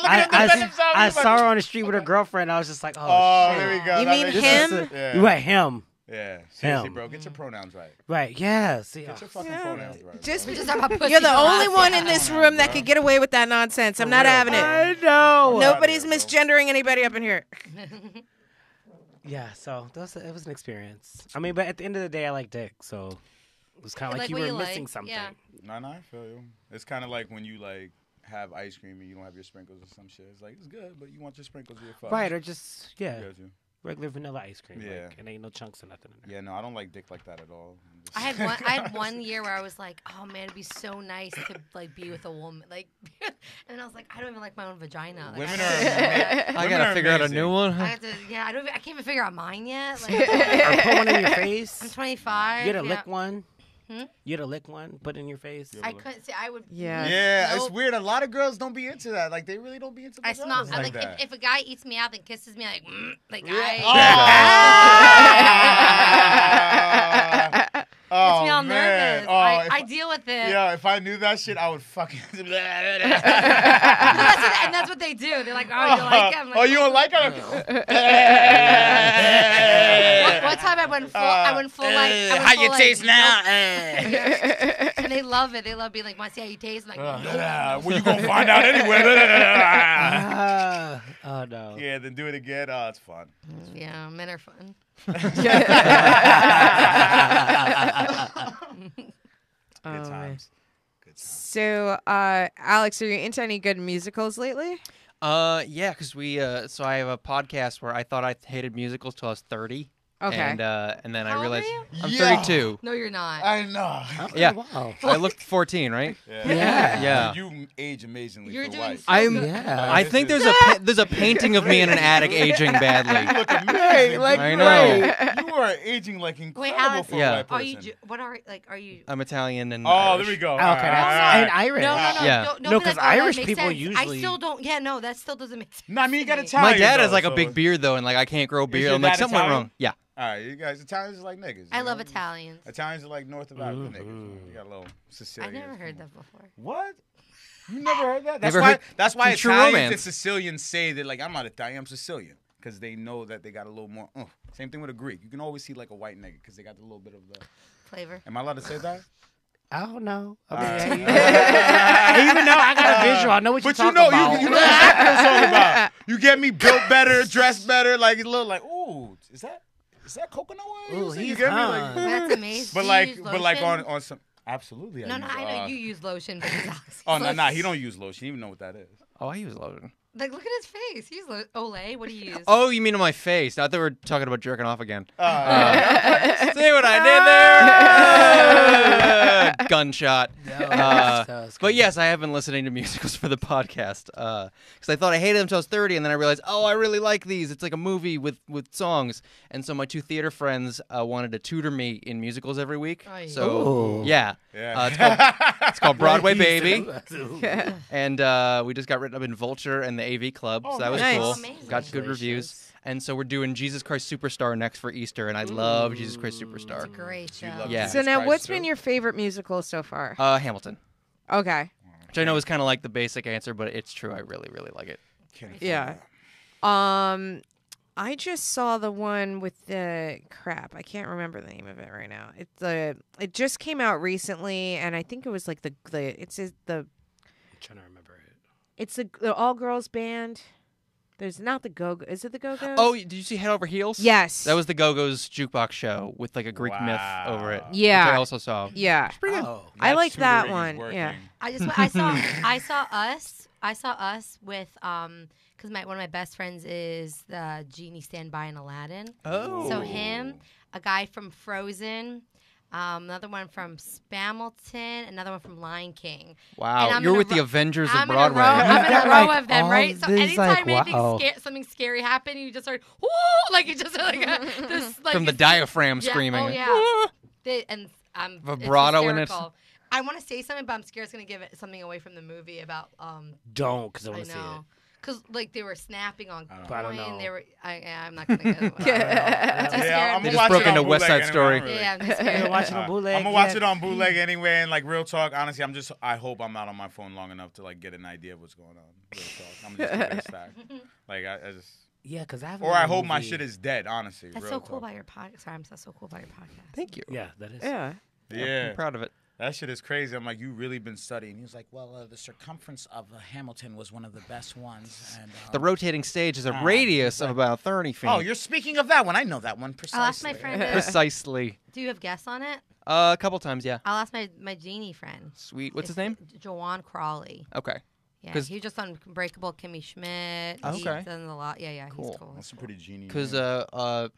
S6: Look at him defend himself.
S3: I
S6: He's like-
S3: saw her on the street with her girlfriend. I was just like, oh,
S6: Oh,
S3: shit.
S6: there we go.
S2: You
S6: That
S2: mean
S6: makes
S2: him?
S6: sense. Yeah.
S3: Right, him.
S6: Yeah. Seriously,
S3: Him.
S6: bro. Get your pronouns right.
S3: Right, yeah. See,
S6: Get your fucking pronouns right.
S2: Just
S4: We just talking about pussy
S2: you're the
S4: for
S2: only
S4: us.
S2: one in this room that could get away with that nonsense. I'm not
S6: real,
S2: having
S6: bro.
S2: it.
S3: I know.
S2: Nobody's
S6: Outta here, bro.
S2: misgendering anybody up in here.
S3: Yeah, so it was an experience. I mean, but at the end of the day, I like dick, so it was kind of
S4: You
S3: like
S4: like
S3: you
S4: what
S3: were
S4: you
S3: missing
S4: like,
S3: something.
S4: yeah.
S6: Nah, I feel you. It's kind of like when you like have ice cream and you don't have your sprinkles or some shit. It's like it's good, but you want your sprinkles or your fudge.
S3: Right, or just
S6: I
S3: yeah,
S6: got you.
S3: regular vanilla ice cream.
S6: Yeah.
S3: Like, and ain't no chunks or nothing in there.
S6: Yeah, no, I don't like dick like that at all. I'm just-
S4: I had one year where I was like, oh man, it'd be so nice to like be with a woman, like, and I was like, I don't even like my own vagina. Like,
S6: Women
S4: I
S6: are.
S4: don't-
S5: I
S6: women
S5: gotta
S6: are
S5: figure out a
S6: amazing.
S5: new one.
S4: I have to, yeah, I can't even figure out mine yet. Like,
S3: Or put one in your face.
S4: I'm 25.
S3: You had to
S4: yeah.
S3: lick one.
S4: Hmm?
S3: You had to lick one, put it in your face.
S4: I couldn't see. I would.
S2: Yeah.
S6: Yeah, it's
S4: Nope.
S6: weird. A lot of girls don't be into that. Like they really don't be into.
S4: I
S6: vaginas
S4: smell.
S6: like
S4: Like
S6: that.
S4: if a guy eats me out and kisses me, like
S6: Oh.
S4: Makes me all
S6: man.
S4: nervous.
S6: Oh,
S4: I deal with it.
S6: Yeah, if I knew that shit, I would fucking.
S4: And that's what they do. They're like, oh, you like it? I'm like,
S6: Oh, you don't like it?
S4: One time I went full like.
S6: How you taste now?
S4: And they love it. They love being like, want to see how you taste? I'm like,
S6: Well, you gonna find out anyway.
S3: Oh no.
S6: Yeah, then do it again. Oh, it's fun.
S4: yeah, men are fun.
S6: Good times. Good times.
S2: So, Alex, are you into any good musicals lately?
S5: Yeah, because so I have a podcast where I thought I hated musicals till I was 30.
S2: Okay.
S5: And then
S4: How
S5: I
S4: old are
S5: realized
S4: you?
S5: I'm
S6: Yeah.
S5: 32.
S4: No, you're not.
S6: I know.
S5: Yeah.
S3: Wow.
S5: I looked 14, right?
S3: Yeah.
S5: Yeah.
S6: You age amazingly
S4: You're
S6: for
S4: doing
S6: white.
S4: so
S5: I'm.
S4: good.
S3: Yeah.
S5: I think there's a painting of me in an attic aging badly.
S6: You look amazing.
S3: like,
S5: I know.
S6: You are aging like incredible
S4: Alex,
S6: for a
S5: Yeah.
S6: white
S4: Are
S6: person.
S4: you? What are you?
S5: I'm Italian and
S6: Oh,
S5: Irish.
S6: there we go.
S3: Okay,
S6: All right.
S3: and Irish.
S4: No.
S5: Yeah.
S4: Don't
S3: No,
S4: be
S3: 'cause
S4: like, oh, that
S3: Irish
S4: makes
S3: people
S4: sense.
S3: usually-
S4: I still don't. Yeah, no, that still doesn't make sense.
S6: No, I mean, you got
S4: to me.
S6: Italian.
S5: My dad has
S6: though,
S5: like a
S6: so-
S5: big beard though, and like I can't grow beard.
S6: your
S5: I'm like
S6: dad
S5: something went
S6: Italian?
S5: wrong. Yeah.
S6: All right, you guys, Italians are like niggas.
S4: I
S6: you
S4: love
S6: know?
S4: Italians.
S6: Italians are like North of Africa niggas. You got a little Sicilian.
S4: I've never heard that before.
S6: What? You never heard that? That's
S5: Never
S6: why.
S5: heard
S6: That's why
S5: True
S6: Italians
S5: Romance.
S6: and Sicilians say that like I'm not Italian, I'm Sicilian, because they know that they got a little more. Same thing with a Greek. You can always see like a white nigga because they got a little bit of the.
S4: Flavor.
S6: Am I allowed to say that?
S3: I don't know. I
S6: All
S3: mean,
S6: right.
S3: even though I got a visual, I know what you're
S6: But you
S3: talking
S6: know,
S3: about.
S6: you know exactly what I'm talking about. You get me built better, dressed better, like a little like, ooh, is that coconut oil?
S3: Ooh,
S6: you
S3: he's
S6: get me?
S3: hung.
S6: Like,
S4: That's amazing.
S6: but
S4: Do you
S6: like,
S4: use
S6: but like
S4: lotion?
S6: on some. Absolutely.
S4: No, I know you use lotion, but Alex uses
S6: Oh no,
S4: lotion.
S6: he don't use lotion. He even know what that is.
S5: Oh, I use lotion.
S4: Like, look at his face. He's Olay. What do you use?
S5: Oh, you mean on my face? I thought we were talking about jerking off again.
S6: Oh,
S5: See what I did there? Gunshot.
S3: That was
S5: But yes, I have been listening to musicals for the podcast because I thought I hated them until I was 30, and then I realized, oh, I really like these. It's like a movie with songs. And so my two theater friends wanted to tutor me in musicals every week.
S4: Oh, yeah.
S5: So
S3: Ooh.
S5: yeah,
S6: yeah.
S5: it's called Broadway Baby.
S3: Ooh.
S5: And we just got written up in Vulture and the AV Club, so that was
S2: nice.
S5: cool.
S4: Amazing.
S5: Got good reviews. And so we're doing Jesus Christ Superstar next for Easter, and I love Jesus Christ Superstar.
S4: It's a great show.
S6: love
S5: Yeah.
S2: So
S6: Jesus
S2: now,
S6: Christ,
S2: what's
S6: too.
S2: been your favorite musical so far?
S5: Hamilton,
S2: Okay.
S5: which I know is kind of like the basic answer, but it's true. I really, really like it.
S6: Can't afford
S2: Yeah.
S6: that.
S2: I just saw the one with the crap. I can't remember the name of it right now. It just came out recently, and I think it was like the
S3: I'm trying to remember it.
S2: it's the all girls band. There's not the Go. Is it the Go Go's?
S5: Oh, did you see Head Over Heels?
S2: yes.
S5: That was the Go-Go's jukebox show with like a Greek myth over it.
S2: Yeah.
S5: Which I also saw.
S2: Yeah.
S3: Oh.
S2: I
S6: That
S2: liked that
S6: tutoring is
S2: one,
S6: working.
S2: yeah.
S4: I saw us with because one of my best friends is the genie standby in Aladdin.
S5: Oh.
S4: So him, a guy from Frozen, another one from Spamilton, another one from Lion King. And
S5: Wow.
S4: I'm
S5: You're
S4: in a
S5: with the
S4: ro-
S5: Avengers of
S4: I'm
S5: Broadway.
S4: I'm in a
S3: got,
S4: row
S3: like,
S4: of them,
S3: all
S4: right? So
S3: this,
S4: anytime
S3: like, wow.
S4: anything something scary happened, you just start, whoo, like you just like this, like
S5: From the
S4: it's-
S5: diaphragm
S4: yeah,
S5: screaming.
S4: Oh yeah. And I'm
S5: Vibrato in it.
S4: I want to say something, but I'm scared it's gonna give it something away from the movie about
S3: Don't, because I
S4: I
S3: want to see it.
S4: know. Because like they were snapping on
S3: But I don't
S4: coin,
S3: know.
S4: they were. I'm not gonna get it.
S6: Yeah,
S4: scared.
S6: I'm
S5: They
S6: gonna
S5: just
S6: watch
S5: broke
S6: it on
S5: into West
S6: bootleg
S5: Side
S6: anyway,
S5: Story.
S6: I'm really-
S4: Yeah, I'm just
S3: You're
S4: scared.
S3: watching on bootleg.
S6: I'm gonna watch
S3: yeah.
S6: it on bootleg anyway, and like real talk. Honestly, I hope I'm not on my phone long enough to like get an idea of what's going on. Real talk. I'm just keep it a stack. Like I just,
S3: Yeah, because I haven't.
S6: or I
S3: seen a
S6: hope my
S3: movie.
S6: shit is dead. Honestly,
S4: That's
S6: real
S4: so cool
S6: talk.
S4: about your podcast. Sorry, that's so cool about your podcast.
S5: Thank you.
S3: Yeah, that is.
S2: Yeah.
S6: Yeah,
S5: I'm proud of it.
S6: that shit is crazy. I'm like, you really been studying? He was like, well, the circumference of Hamilton was one of the best ones. And
S5: The rotating stage is a
S6: Ah,
S5: radius of about 30 feet.
S6: oh, you're speaking of that one. I know that one precisely.
S4: I'll ask my friend.
S5: Precisely.
S4: Do you have guests on it?
S5: A couple times, yeah.
S4: I'll ask my genie friend.
S5: Sweet. What's his
S4: It's
S5: name?
S4: Joanne Crawley.
S5: Okay.
S4: Yeah,
S5: 'Cause-
S4: he just on Unbreakable Kimmy Schmidt.
S5: Okay.
S4: He's done a lot. Yeah,
S5: Cool.
S4: he's cool.
S6: That's a pretty genius.
S5: Because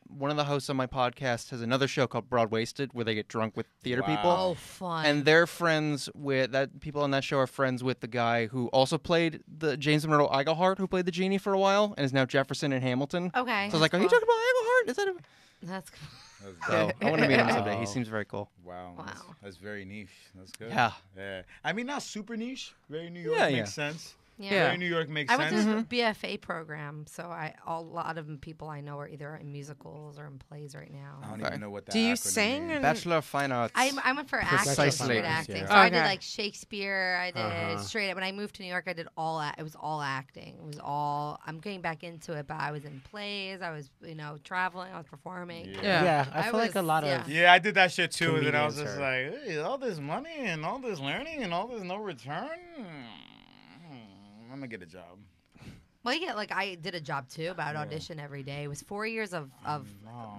S5: one of the hosts on my podcast has another show called Broad Wasted where they get drunk with theater
S6: Wow.
S5: people.
S4: Oh, fun.
S5: And they're friends with that. People on that show are friends with the guy who also played the James Monroe Iglehart, who played the genie for a while, and is now Jefferson in Hamilton.
S4: okay.
S5: So I was like, "Are you
S4: cool.
S5: talking about Iglehart? Is that?"
S4: That's cool.
S6: That's
S5: So
S6: dope.
S5: I want to meet him someday. He
S3: Wow.
S5: seems very cool.
S6: Wow.
S4: Wow.
S6: That's very niche. That's good.
S5: Yeah.
S6: Yeah. I mean, not super niche. Very New York
S5: Yeah,
S6: makes
S5: yeah.
S6: sense.
S2: Yeah.
S6: New York makes
S4: I went
S6: sense.
S4: to the BFA program, so a lot of people I know are either in musicals or in plays right now.
S6: I don't even know what that
S2: Do you
S6: acronym
S2: sing?
S6: means.
S5: Bachelor of Fine Arts.
S4: I went for acting,
S5: Precisely.
S4: straight acting.
S3: Yeah.
S4: So I did
S2: Okay.
S4: like Shakespeare. I did straight. When I moved to New York, I did it was all acting. It was all. I'm getting back into it, but I was in plays. I was traveling. I was performing.
S2: Yeah.
S3: I
S4: I
S3: feel like a
S4: was-
S3: lot
S4: yeah.
S3: of
S6: Yeah, I did that shit too, and then I was
S3: Comedians
S6: just
S3: are-
S6: like, hey, all this money and all this learning and all this no return. I'm gonna get a job.
S4: Well, yeah, like I did a job too, but I'd audition every day. It was 4 years of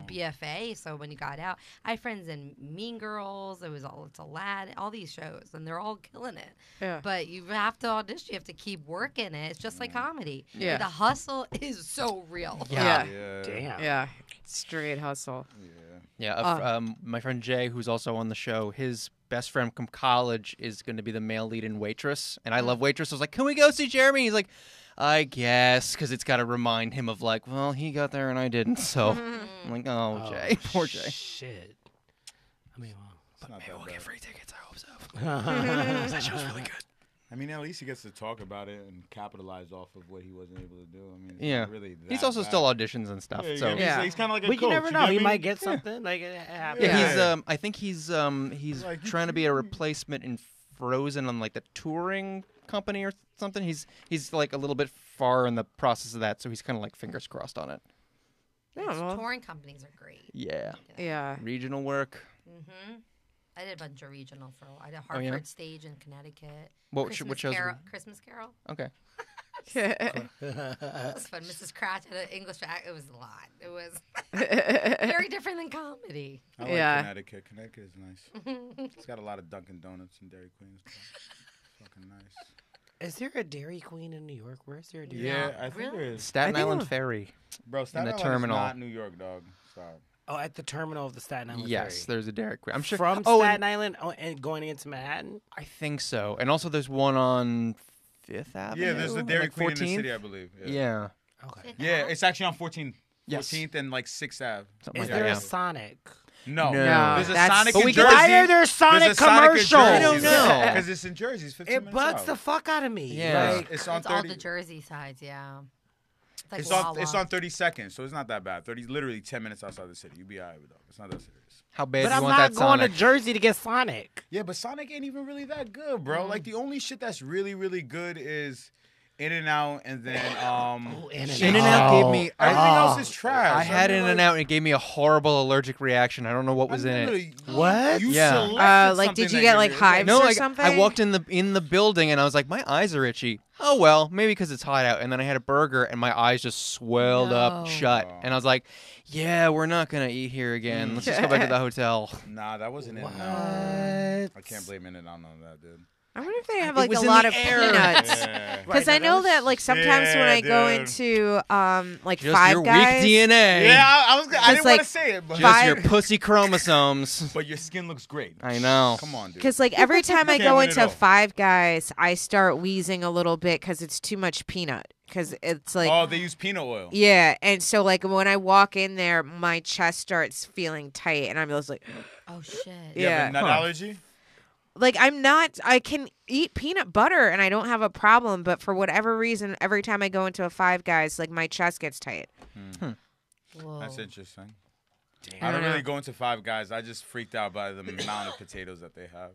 S4: BFA. So when you got out, I had friends in Mean Girls. It's a lad, all these shows, and they're all killing it.
S2: Yeah.
S4: But you have to audition. You have to keep working it. It's just like comedy.
S2: Yeah.
S4: The hustle is so real.
S2: Yeah.
S3: damn.
S2: Yeah. Straight hustle.
S5: Yeah, my friend Jay, who's also on the show, his best friend from college is going to be the male lead in Waitress, and I love Waitress. I was like, "Can we go see Jeremy?" He's like, "I guess," because it's got to remind him of like, "Well, he got there and I didn't." So I'm like, "Oh, Jay, poor Jay."
S3: Shit. I mean, well,
S6: Maybe we'll get
S5: free tickets. I hope so.
S3: that
S5: show's really good.
S6: I mean, at least he gets to talk about it and capitalize off of what he wasn't able to do. I mean, it's
S5: Yeah,
S6: not really
S5: he's
S6: that
S5: also
S6: bad.
S5: still auditions and stuff.
S6: Yeah,
S5: So
S2: Yeah.
S6: he's kind of like a
S3: but
S6: coach.
S3: you never know.
S6: get
S3: He
S6: me?
S3: might get something. Like it happens.
S5: yeah,
S6: Yeah.
S5: I think he's
S6: Like,
S5: trying to be a replacement in Frozen on like the touring company or something. He's like a little bit far in the process of that, so he's kind of like fingers crossed on it.
S2: Yeah, well,
S4: Touring companies are great.
S5: Yeah,
S2: yeah.
S5: regional work.
S4: I did a bunch of regional for a while. I did
S5: Oh, yeah?
S4: Hartford Stage in Connecticut.
S5: What shows?
S4: Christmas Carol.
S5: Okay.
S4: It was fun. Mrs. Cratch had an English act. It was a lot. It was very different than comedy.
S6: I like
S2: Yeah.
S6: Connecticut. Connecticut is nice. It's got a lot of Dunkin' Donuts and Dairy Queens. Fucking nice.
S3: Is there a Dairy Queen in New York? Where's there a Dairy
S6: Yeah,
S3: Queen?
S6: I think
S4: Really?
S6: there is.
S5: Staten
S3: I think
S5: Island
S3: it was-
S5: Ferry.
S6: Bro, Staten
S5: the
S6: Island
S5: terminal.
S6: is not New York, dog. Stop.
S3: Oh, at the terminal of the Staten Island
S5: Yes,
S3: Ferry.
S5: there's a Dairy Queen. I'm sure
S3: From
S5: oh,
S3: Staten Island and going into Manhattan?
S5: I think so. And also, there's one on Fifth Avenue.
S6: Yeah, there's a Dairy
S5: like
S6: Queen in the
S5: 14th?
S6: city, I believe.
S5: Yeah,
S3: Okay.
S6: Yeah, it's actually on 14th.
S5: Yes.
S6: 14th and like 6th Ave.
S5: something
S3: Is
S5: like
S3: there
S5: that.
S3: a
S5: yeah.
S3: Sonic?
S6: No.
S5: No.
S6: There's a
S2: That's-
S6: Sonic
S5: But
S6: in
S5: we
S6: Jersey.
S5: can-
S3: Why are there
S6: There's
S3: Sonic
S6: a Sonic in
S3: commercials?
S6: Jersey.
S5: I don't know.
S6: Because it's in Jersey. It's 15
S3: It
S6: minutes
S3: bugs
S6: out.
S3: the fuck out of me.
S5: Yeah.
S3: Like,
S6: It's on
S4: It's all
S6: 30.
S4: the Jersey sides, yeah. It's like
S6: It's
S4: Wawa.
S6: on 32nd, so it's not that bad. Literally 10 minutes outside the city. You'll be alright with it. It's not that serious.
S5: How bad
S3: but
S5: do you
S3: I'm
S5: want
S3: not
S5: that
S3: going
S5: Sonic?
S3: to Jersey to get Sonic.
S6: Yeah, but Sonic ain't even really that good, bro. Like the only shit that's really, really good is In and Out, and then
S5: In-N-Out gave me.
S6: everything
S5: I,
S6: else is trash.
S5: I had
S6: mean,
S5: In-N-Out and it gave me a horrible allergic reaction. I don't know what was in it.
S3: What?
S6: You
S5: Yeah.
S6: selected
S2: Like,
S6: something
S2: did you
S6: that
S2: get,
S6: gave
S2: like,
S6: you-
S2: hives
S5: No,
S2: or
S5: like
S2: something?
S5: I walked in the building and I was like, my eyes are itchy. Oh well, maybe because it's hot out. And then I had a burger and my eyes just swelled up
S4: No.
S5: shut. And I was like, yeah, we're not gonna eat here again. Let's just go back to the hotel.
S6: Nah, that wasn't In and
S3: What?
S6: Out. I can't blame In and Out on that, dude.
S2: I wonder if they have
S5: It
S2: like
S5: was
S2: a
S5: in
S2: lot
S5: the
S2: of
S5: air.
S2: peanuts.
S6: Yeah.
S2: Because
S3: Right,
S2: I
S3: that
S2: know
S3: was-
S2: that like sometimes when
S6: Yeah,
S2: I go
S6: dude.
S2: into like
S5: Just
S2: Five
S5: your
S2: Guys,
S5: weak DNA.
S6: Yeah, I was. I
S2: Just
S6: didn't want
S2: like
S6: to say it, but
S5: Just
S2: Five-
S5: your pussy chromosomes.
S6: but your skin looks great.
S5: I know.
S6: Come on, dude.
S2: because like every time I
S6: Can't
S2: go
S6: win it
S2: into
S6: all.
S2: Five Guys, I start wheezing a little bit because it's too much peanut. Because it's like
S6: Oh, they use peanut oil.
S2: yeah, and so like when I walk in there, my chest starts feeling tight, and I'm just like,
S4: Oh, shit.
S6: You have
S2: Yeah.
S6: a nut allergy?
S2: like I'm not. I can eat peanut butter, and I don't have a problem. But for whatever reason, every time I go into a Five Guys, like my chest gets tight.
S4: Whoa.
S6: That's interesting.
S2: I
S6: I don't
S2: don't
S6: really
S2: know.
S6: go into Five Guys. I just freaked out by the amount of potatoes that they have.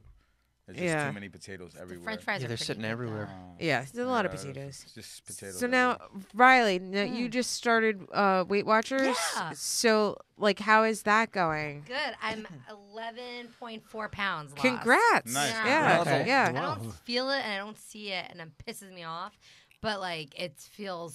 S6: There's just
S2: Yeah.
S6: too many potatoes everywhere.
S4: French fries
S5: Yeah,
S4: are
S5: they're
S4: pretty
S5: sitting
S4: good,
S5: everywhere.
S4: though.
S2: Yeah, there's a lot of
S6: Yeah,
S2: potatoes.
S6: It's just potatoes.
S2: So now, Riley, you just started Weight Watchers.
S4: Yeah.
S2: So, like, how is that going?
S4: Good. I'm 11.4 pounds lost.
S2: Congrats!
S6: Nice.
S2: Yeah,
S3: Okay.
S2: yeah.
S4: I
S3: Wow.
S4: don't feel it and I don't see it and it pisses me off. But like I feel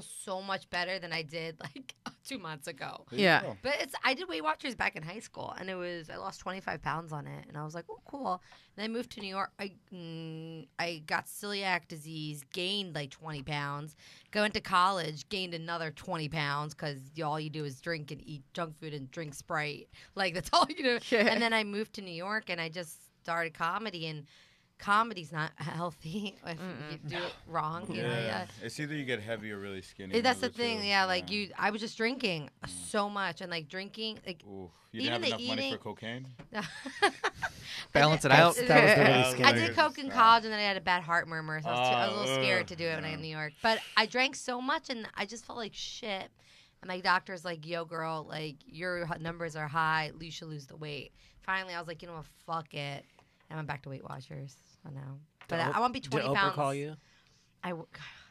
S4: so much better than I did like 2 months ago.
S2: Yeah.
S4: But I did Weight Watchers back in high school and I lost 25 pounds on it and I was like, oh cool. And then I moved to New York. I got celiac disease, gained like 20 pounds. Going to college, gained another 20 pounds because all you do is drink and eat junk food and drink Sprite. Like that's all you do. And then I moved to New York and I just started comedy and comedy's not healthy if you do it wrong. You know, yeah.
S6: It's either you get heavy or really skinny.
S4: That's
S6: Those
S4: the
S6: are
S4: thing.
S6: two.
S4: Yeah, like I was just drinking so much and like drinking like.
S6: Ooh, you didn't
S4: Even
S6: have
S4: the
S6: enough money
S4: eating-
S6: for cocaine?
S5: Balance it out.
S3: That was the really skinny.
S4: I did coke in college, and then I had a bad heart murmur, so I was a little scared to do it when I was in New York. But I drank so much, and I just felt like shit. And my doctor's like, "Yo, girl, like your numbers are high. You should lose the weight." Finally, I was like, "You know what? Fuck it." And I went back to Weight Watchers. I know, but I won't be 20
S3: Did Oprah
S4: pounds.
S3: call you?
S4: God,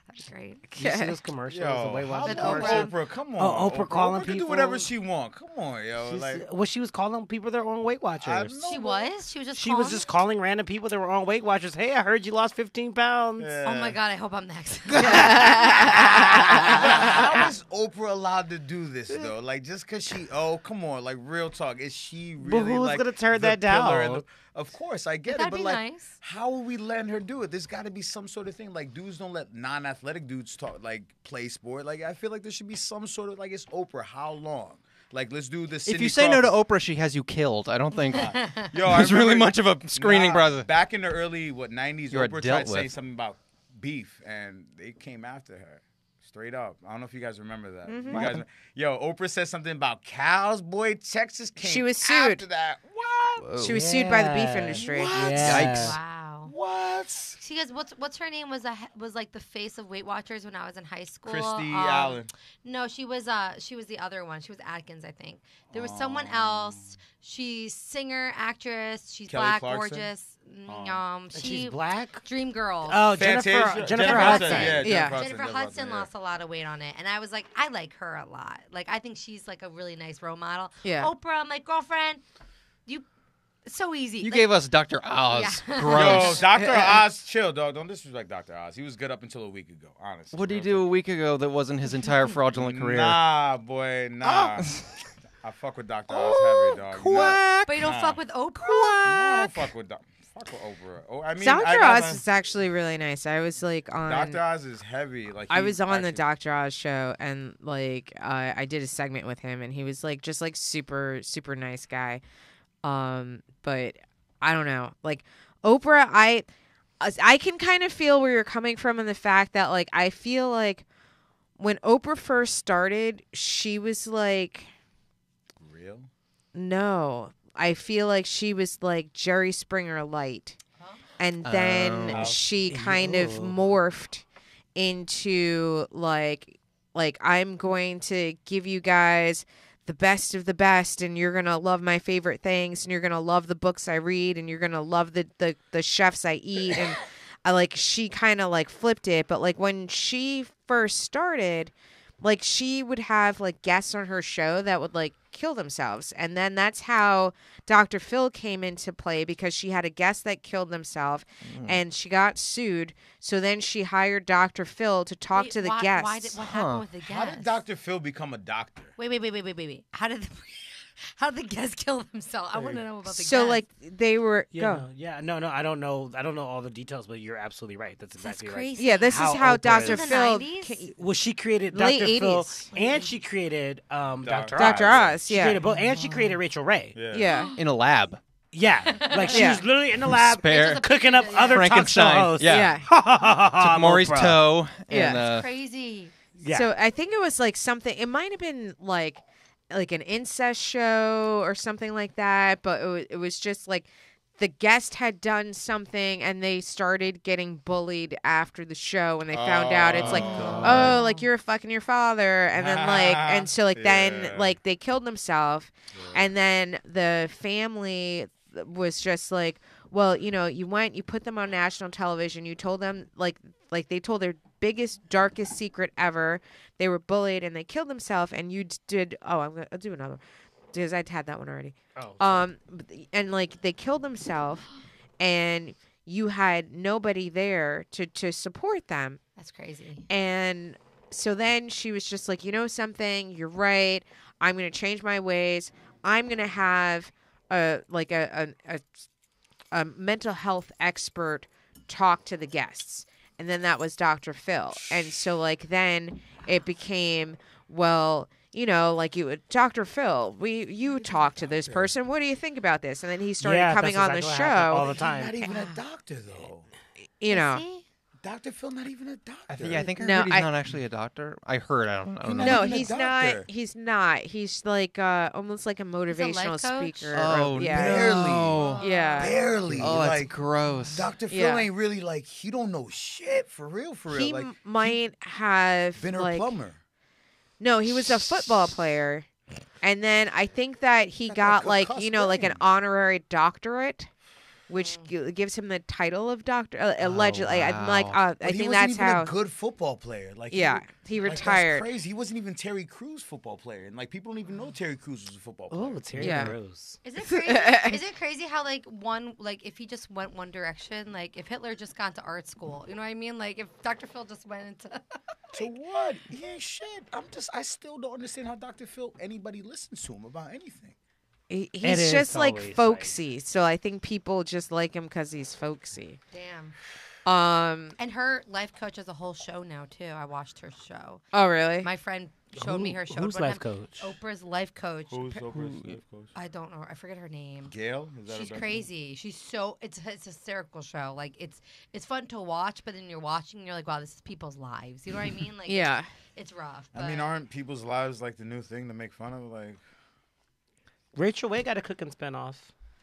S4: that'd be great.
S3: You see those commercials? the Weight
S6: how
S3: Watchers
S4: With
S6: about
S3: commercials?
S6: Oprah? Come on.
S3: Oh, Oprah calling
S6: can do
S3: people?
S6: whatever she want. Come on, yo.
S3: She was calling people that were on Weight Watchers.
S6: know.
S4: She was. She was just.
S3: She was just calling random people that were on Weight Watchers. Hey, I heard you lost 15 pounds.
S4: Oh my god! I hope I'm next.
S6: How is Oprah allowed to do this though? Like just because she? Oh, come on! Like real talk. Is she really?
S3: But who's
S6: like,
S3: gonna turn
S6: the
S3: that
S6: pillar in
S3: down?
S6: of course, I get it,
S4: That'd
S6: but
S4: be
S6: like,
S4: nice.
S6: how are we letting her do it? There's got to be some sort of thing. Like dudes don't let non-athletic dudes talk, like play sport. Like I feel like there should be some sort of like it's Oprah. How long? Like let's do this.
S5: If you say no to Oprah, she has you killed. I don't think
S6: Yo,
S5: there's really much of a screening process.
S6: Back in the early 90s,
S5: You're
S6: Oprah
S5: dealt
S6: tried saying
S5: with.
S6: something about beef, and they came after her. Straight up. I don't know if you guys remember that. You guys, Oprah said something about cows. Boy, Texas came
S2: She was sued.
S6: after that. What?
S2: She was sued by the beef
S3: Yeah.
S2: industry.
S5: Yikes.
S4: Wow.
S6: What?
S4: She goes, what's her name? Was like the face of Weight Watchers when I was in high school.
S6: Christy Allen.
S4: No, she was the other one. She was Atkins, I think. There was someone else. She's singer, actress. She's
S6: Kelly
S4: black,
S6: Clarkson?
S4: gorgeous.
S3: And she's black?
S4: Dream Girl.
S3: Oh,
S6: Fantasia?
S3: Jennifer Hudson.
S2: Yeah.
S4: Jennifer Hudson lost a lot of weight on it, and I was like, I like her a lot. Like, I think she's like a really nice role model.
S2: Yeah.
S4: Oprah, I'm like, girlfriend, it's so easy.
S5: You
S4: Like,
S5: gave us Dr. Oz.
S4: Yeah.
S6: Yo,
S5: Gross.
S6: Dr. Oz, chill, dog. Don't disrespect Dr. Oz. He was good up until a week ago, honestly.
S5: What did he do a week ago that wasn't his entire fraudulent career?
S6: Nah, boy, nah. I fuck with Dr. Oz heavy, dog.
S2: Quack.
S4: But you don't
S6: Nah.
S4: fuck with Oprah?
S6: I don't fuck with Oprah. Oh, I mean,
S2: Dr. Oz is actually really nice. I was like on.
S6: Dr. Oz is heavy. Like
S2: I
S6: he
S2: was on the
S6: actually-
S2: Dr. Oz show, and like I did a segment with him, and he was like just like super nice guy. But I don't know, like Oprah, I can kind of feel where you're coming from in the fact that like I feel like when Oprah first started, she was like
S6: Real?
S2: no. I feel like she was like Jerry Springer light. And then
S5: Oh.
S2: she kind of
S3: Ew.
S2: morphed into like I'm going to give you guys the best of the best, and you're gonna love my favorite things, and you're gonna love the books I read, and you're gonna love the chefs I eat. And I like she kind of like flipped it. But like when she first started, like she would have like guests on her show that would like kill themselves, and then that's how Dr. Phil came into play, because she had a guest that killed themselves and she got sued. So then she hired Dr. Phil to talk
S4: Wait,
S2: to the
S4: why,
S2: guests.
S4: what happened with the guests?
S6: How did Dr. Phil become a doctor?
S4: Wait. How did the guests kill themselves? I want to know about the
S2: So
S4: guests.
S2: like they were
S3: No, I don't know all the details, but you're absolutely right. That's
S4: That's
S3: exactly right.
S4: crazy.
S2: yeah, this
S3: How
S2: is how
S3: Oprah
S2: Dr.
S3: is.
S4: In the
S2: Phil
S4: 90s?
S3: Well, she created
S2: Late
S3: Dr. Phil
S2: 80s.
S3: and she created Dr. Oz.
S2: Dr. Oz,
S3: She
S2: yeah.
S3: created both, and she created Rachel Ray.
S2: Yeah.
S5: In a lab.
S3: Yeah, like she
S2: Yeah.
S3: was literally in the lab
S5: Spare.
S3: cooking up other talk show
S5: Frankenstein.
S3: hosts.
S5: Yeah.
S2: Yeah.
S5: Took Maury's
S3: Oprah.
S5: toe.
S2: Yeah.
S5: And,
S2: That's
S4: Crazy.
S3: Yeah.
S2: So I think it was like something. It might have been like an incest show or something like that. But it was just like the guest had done something, and they started getting bullied after the show. When they found out, it's like, oh, like you're fucking your father, and then like, and so like
S6: Yeah.
S2: then like they killed themselves, and then the family was just like, well, you know, you put them on national television, you told them like they told their biggest, darkest secret ever. They were bullied and they killed themselves, and you did. Oh, I'll do another because I'd had that one already.
S3: Oh,
S2: And like they killed themselves, and you had nobody there to support them.
S4: That's crazy.
S2: And so then she was just like, you know something, you're right. I'm gonna change my ways. I'm gonna have a mental health expert talk to the guests. And then that was Dr. Phil. And so like then it became, well, like you would, Dr. Phil, you talk to this person. What do you think about this? And then he started coming on the
S3: what happened all
S2: show.
S3: the time.
S6: Not even a doctor though.
S2: You know.
S4: Is he?
S6: Dr. Phil, not even a doctor.
S5: I think I
S2: No,
S5: heard he's not actually a doctor. I heard. I don't know.
S2: No,
S6: even a
S2: he's not.
S6: doctor.
S2: He's not. He's like almost like a motivational
S4: life coach?
S2: speaker.
S5: Oh,
S2: yeah.
S6: Barely.
S2: Yeah.
S6: Barely.
S5: Oh,
S6: like,
S5: that's gross.
S6: Dr. Phil
S2: Yeah.
S6: ain't really like, he don't know shit for real.
S2: He
S6: Like,
S2: might have
S6: been her
S2: like
S6: plumber.
S2: no, he was a football player, and then I think that he
S6: That
S2: got
S6: guy
S2: like
S6: concussed
S2: like an
S6: brain.
S2: honorary doctorate, which gives him the title of doctor. Allegedly, I'm like
S5: wow.
S2: I
S6: But he
S2: think
S6: wasn't
S2: that's
S6: even
S2: how.
S6: a good football player. Like
S2: Yeah, he
S6: like, that's
S2: retired.
S6: crazy. He wasn't even Terry Crews football player, and like people don't even know Terry Crews was a football player.
S3: Oh, Terry
S2: Yeah.
S3: Rose.
S4: Is it crazy? Is it crazy how if he just went one direction, like if Hitler just got to art school, you know what I mean? Like if Dr. Phil just went into
S6: So what? He ain't shit. I still don't understand how Dr. Phil anybody listens to him about anything.
S2: He's
S3: is
S2: just like
S3: always, like-
S2: folksy, so I think people just like him because he's folksy.
S4: damn.
S2: Um.
S4: And her life coach has a whole show now too. I watched her show.
S2: Oh, really?
S4: My friend showed me her show.
S3: Who's
S4: one
S3: life
S4: time.
S3: coach?
S4: Oprah's life coach.
S6: Oprah's coach?
S4: I don't know. I forget her name.
S6: Gail? Is that
S4: She's
S6: her best
S4: crazy. She's so it's a hysterical show. Like it's fun to watch, but then you're watching and you're like, wow, this is people's lives. You know what I mean? Like
S2: Yeah.
S4: it's rough.
S6: I mean,
S4: but-
S6: aren't people's lives like the new thing to make fun of? Like,
S3: Rachel Way got a cooking spinoff.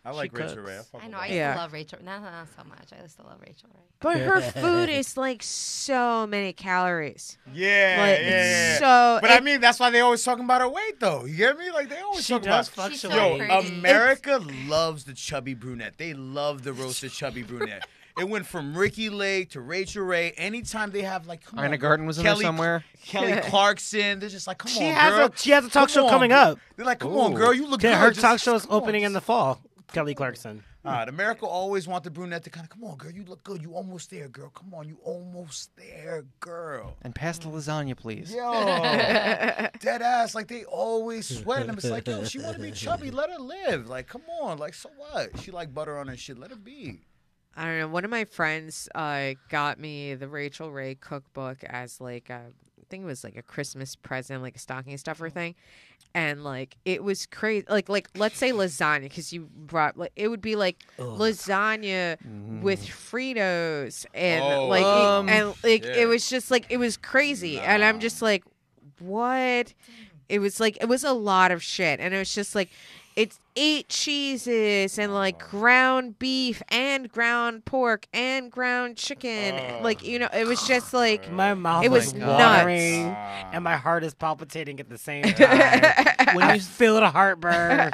S6: I like
S3: She
S6: Rachel
S3: cooks.
S6: Ray. fuck
S4: I
S6: with
S4: know.
S6: her.
S4: I used
S2: Yeah.
S4: to love Rachel. Not so much. I used to love Rachel Ray.
S2: But her food is like so many calories.
S6: Yeah,
S2: Like
S6: yeah.
S2: so.
S6: But I mean, that's why they always talking about her weight, though. You get me? Like they always
S3: She
S6: talk
S3: does
S6: about.
S4: She's so
S3: fluctuate.
S6: Yo,
S4: pretty.
S6: America loves the chubby brunette. They love the roasted chubby brunette. It went from Ricky Lake to Rachel Ray. Anytime they have like, come
S5: Ina
S6: on,
S5: Garten was in
S6: Kelly,
S5: there somewhere.
S6: Kelly Clarkson. They're just like, come
S3: She
S6: on,
S3: has
S6: girl.
S3: she has a talk
S6: Come
S3: show
S6: on,
S3: coming
S6: girl.
S3: up.
S6: They're like, come on,
S5: Ooh.
S6: girl, you look good.
S3: Yeah, her
S6: Just-
S3: talk show is
S6: come on.
S3: opening in the fall. Kelly Clarkson.
S6: All right, America always want the brunette to kind of, come on, girl, you look good. You almost there, girl. Come on, you almost there, girl.
S5: And pass the lasagna, please.
S6: Yo, dead ass. Like they always sweating them. It's like, yo, she want to be chubby. Let her live. Like, come on. Like, so what? She like butter on her shit. Let her be.
S2: I don't know. One of my friends got me the Rachel Ray cookbook as like I think it was like a Christmas present, like a stocking stuffer thing, and like it was crazy. Like let's say lasagna, because you brought like it would be like lasagna with Fritos and
S6: shit.
S2: it was just like it was crazy, and I'm just like, what? It was like it was a lot of shit, and it was just like. It's 8 cheeses and like ground beef and ground pork and ground chicken. Like, you know, it was just like
S3: My mouth
S2: It was
S3: is
S2: nuts.
S3: watering, and my heart is palpitating at the same time.
S5: When
S3: I
S5: you
S3: feel the heartburn.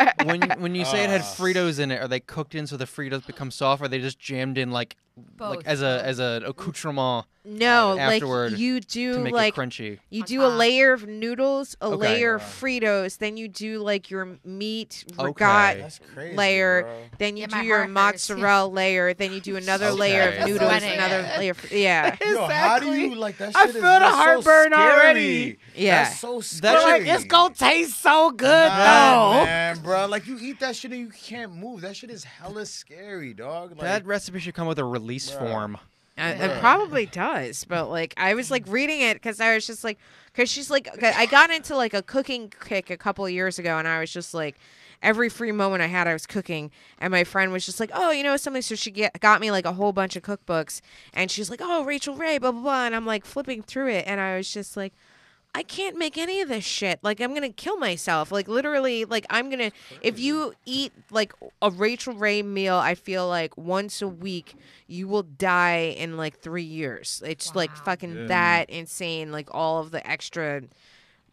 S5: when you say it had Fritos in it, are they cooked in so the Fritos become soft, or are they just jammed in like
S4: Both.
S5: as a accoutrement
S2: no,
S5: afterward
S2: like you
S5: to
S2: do
S5: make
S2: like
S5: it crunchy?
S2: you
S4: On
S2: do a
S4: top.
S2: layer of noodles, a
S5: Okay.
S2: layer of Fritos, then you do like your meat
S5: Okay.
S2: regat
S6: That's crazy.
S2: layer,
S6: bro.
S2: then you
S4: Yeah,
S2: do
S4: my
S2: your
S4: heart hurts.
S2: mozzarella layer, then you do another layer
S5: Okay.
S2: of noodles,
S4: Sweating.
S2: another layer. Yeah.
S6: Yo, how do you like that?
S3: I
S6: Shit
S3: feel
S6: is,
S3: the
S6: that's
S3: heartburn
S6: so scary.
S3: already.
S2: Yeah.
S6: That's so
S3: But
S6: scary.
S3: like, it's gonna taste so good
S6: Nah,
S3: though.
S6: man, bro. Like you eat that shit and you can't move. That shit is hella scary, dog. Like,
S5: That recipe should come with a release
S6: Bruh.
S5: form.
S2: It probably does, but like I was like reading it because I was just like, because she's like, okay, I got into like a cooking kick a couple of years ago, and I was just like, every free moment I had, I was cooking, and my friend was just like, oh, you know something, so she got me like a whole bunch of cookbooks, and she's like, oh, Rachel Ray, blah blah blah, and I'm like flipping through it, and I was just like, I can't make any of this shit. Like, I'm going to kill myself. Like, literally, like, I'm going to... If you eat, like, a Rachel Ray meal, I feel like once a week, you will die in, like, 3 years. It's, like, fucking that insane. Like, all of the extra,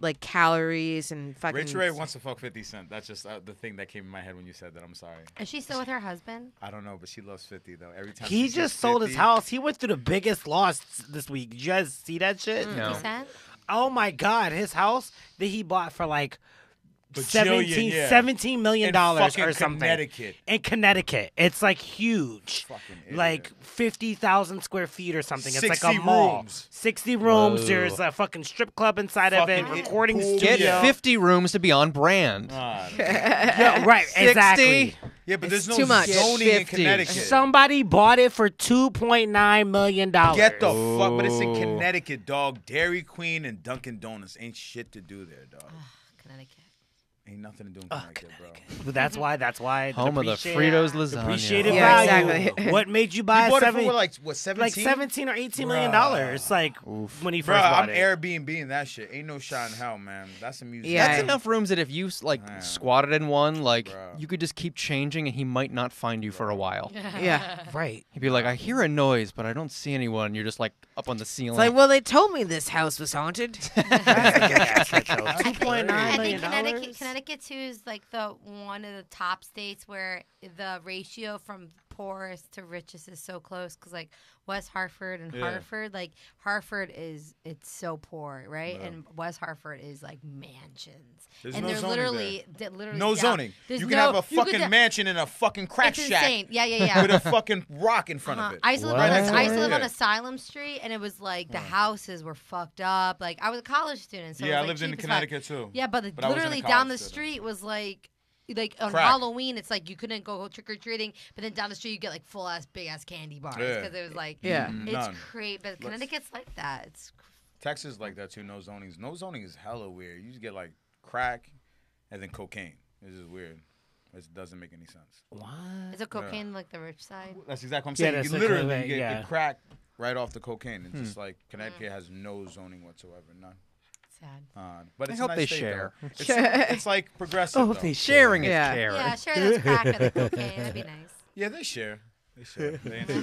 S2: like, calories and fucking...
S6: Rachel Ray wants to fuck 50 Cent. That's just the thing that came in my head when you said that. I'm sorry.
S4: Is she still with her husband?
S6: I don't know, but she loves 50 though. Every time
S3: He
S6: she
S3: just
S6: sees
S3: sold
S6: 50,
S3: his house. He went through the biggest loss this week. Did you guys see that shit?
S5: No.
S4: 50 Cent?
S3: Oh my God, his house that he bought for like
S6: Bajillion, yeah.
S3: $17 million
S6: In fucking
S3: or something.
S6: Connecticut.
S3: In Connecticut. It's like huge.
S6: Fucking idiot.
S3: Like 50,000 square feet or something. It's like
S6: 60
S3: a mall.
S6: rooms.
S3: 60 rooms.
S5: Whoa.
S3: There's a fucking strip club inside of it.
S6: Fucking
S3: Recording
S6: pool.
S5: Get
S3: studio.
S5: 50 rooms to be on brand.
S3: Yeah, right,
S5: 60?
S3: exactly.
S6: Yeah, but there's no
S2: too much.
S6: zoning in
S5: 50.
S6: Connecticut.
S3: Somebody bought it for $2.9 million.
S6: Get the fuck, but it's in
S5: Oh.
S6: Connecticut, dog. Dairy Queen and Dunkin' Donuts ain't shit to do there, dog.
S4: Connecticut.
S6: Ain't nothing to do in Connecticut, bro.
S3: But that's why.
S5: Home of the
S3: depreciated-
S5: Fritos lasagna.
S3: Depreciated
S2: Yeah,
S3: value.
S2: exactly.
S3: What made you
S6: He
S3: buy
S6: bought it
S3: seven?
S6: for like what, 17?
S3: Like 17 or 18 million
S6: Bruh.
S3: dollars. Like when he
S6: Bro,
S3: first bought
S6: I'm
S3: it.
S6: Airbnb that shit. Ain't no shot in hell, man. That's a museum.
S2: Yeah.
S5: That's enough rooms that if you like
S6: Man.
S5: squatted in one, like
S6: Bro.
S5: you could just keep changing, and he might not find you for a while.
S2: Yeah.
S3: Right.
S5: He'd be like, "I hear a noise, but I don't see anyone." You're just like up on the ceiling.
S2: It's like, well, they told me this house was haunted.
S3: $2.9
S4: I
S3: million.
S4: think Connecticut too is like the one of the top states where the ratio from poorest to richest is so close because like West Hartford and
S6: Yeah.
S4: Hartford, like Hartford it's so poor, right?
S6: Yeah.
S4: And West Hartford is like mansions,
S6: There's
S4: and
S6: no
S4: they're
S6: zoning
S4: literally
S6: No
S4: down-
S6: zoning.
S4: there's
S6: You can
S4: no-
S6: have a
S4: you could
S6: fucking
S4: ha-
S6: mansion in a fucking crack
S4: It's
S6: shack
S4: insane. Yeah.
S6: with a fucking rock in front of it.
S4: I used to live,
S3: What?
S4: I used to live on
S6: Yeah.
S4: Asylum Street, and it was like the houses were fucked up. Like I was a college student, so it
S6: Yeah, I
S4: was, like,
S6: lived in
S4: cheap as fuck.
S6: Connecticut too.
S4: Yeah, but,
S6: But I was in a
S4: literally
S6: college
S4: down the
S6: student.
S4: street was like on
S6: Crack.
S4: Halloween, it's like you couldn't go trick or treating, but then down the street you get like full ass big ass candy bars
S6: Yeah.
S4: because it was like
S2: Yeah.
S4: it's
S6: None.
S4: crazy. But Connecticut's like that. It's
S6: Texas like that too. No zonings. No zoning is hella weird. You just get like crack and then cocaine. It's just weird. It doesn't make any sense.
S3: What?
S4: is it cocaine like the rich side?
S6: That's exactly what I'm
S3: Yeah,
S6: saying.
S3: that's
S6: you
S3: the
S6: literally
S3: correct-
S6: get
S3: yeah.
S6: crack right off the cocaine. It's just like Connecticut has no zoning whatsoever. None.
S4: Sad.
S6: But
S5: I
S6: it's
S5: hope
S6: a nice
S5: they
S6: state,
S5: share.
S6: though. It's like progressive.
S3: Oh,
S6: though.
S3: they
S5: sharing is
S2: Yeah.
S5: caring.
S4: Yeah, share those crack and the cocaine. That'd be nice.
S6: Yeah, they share. They share. They ain't me.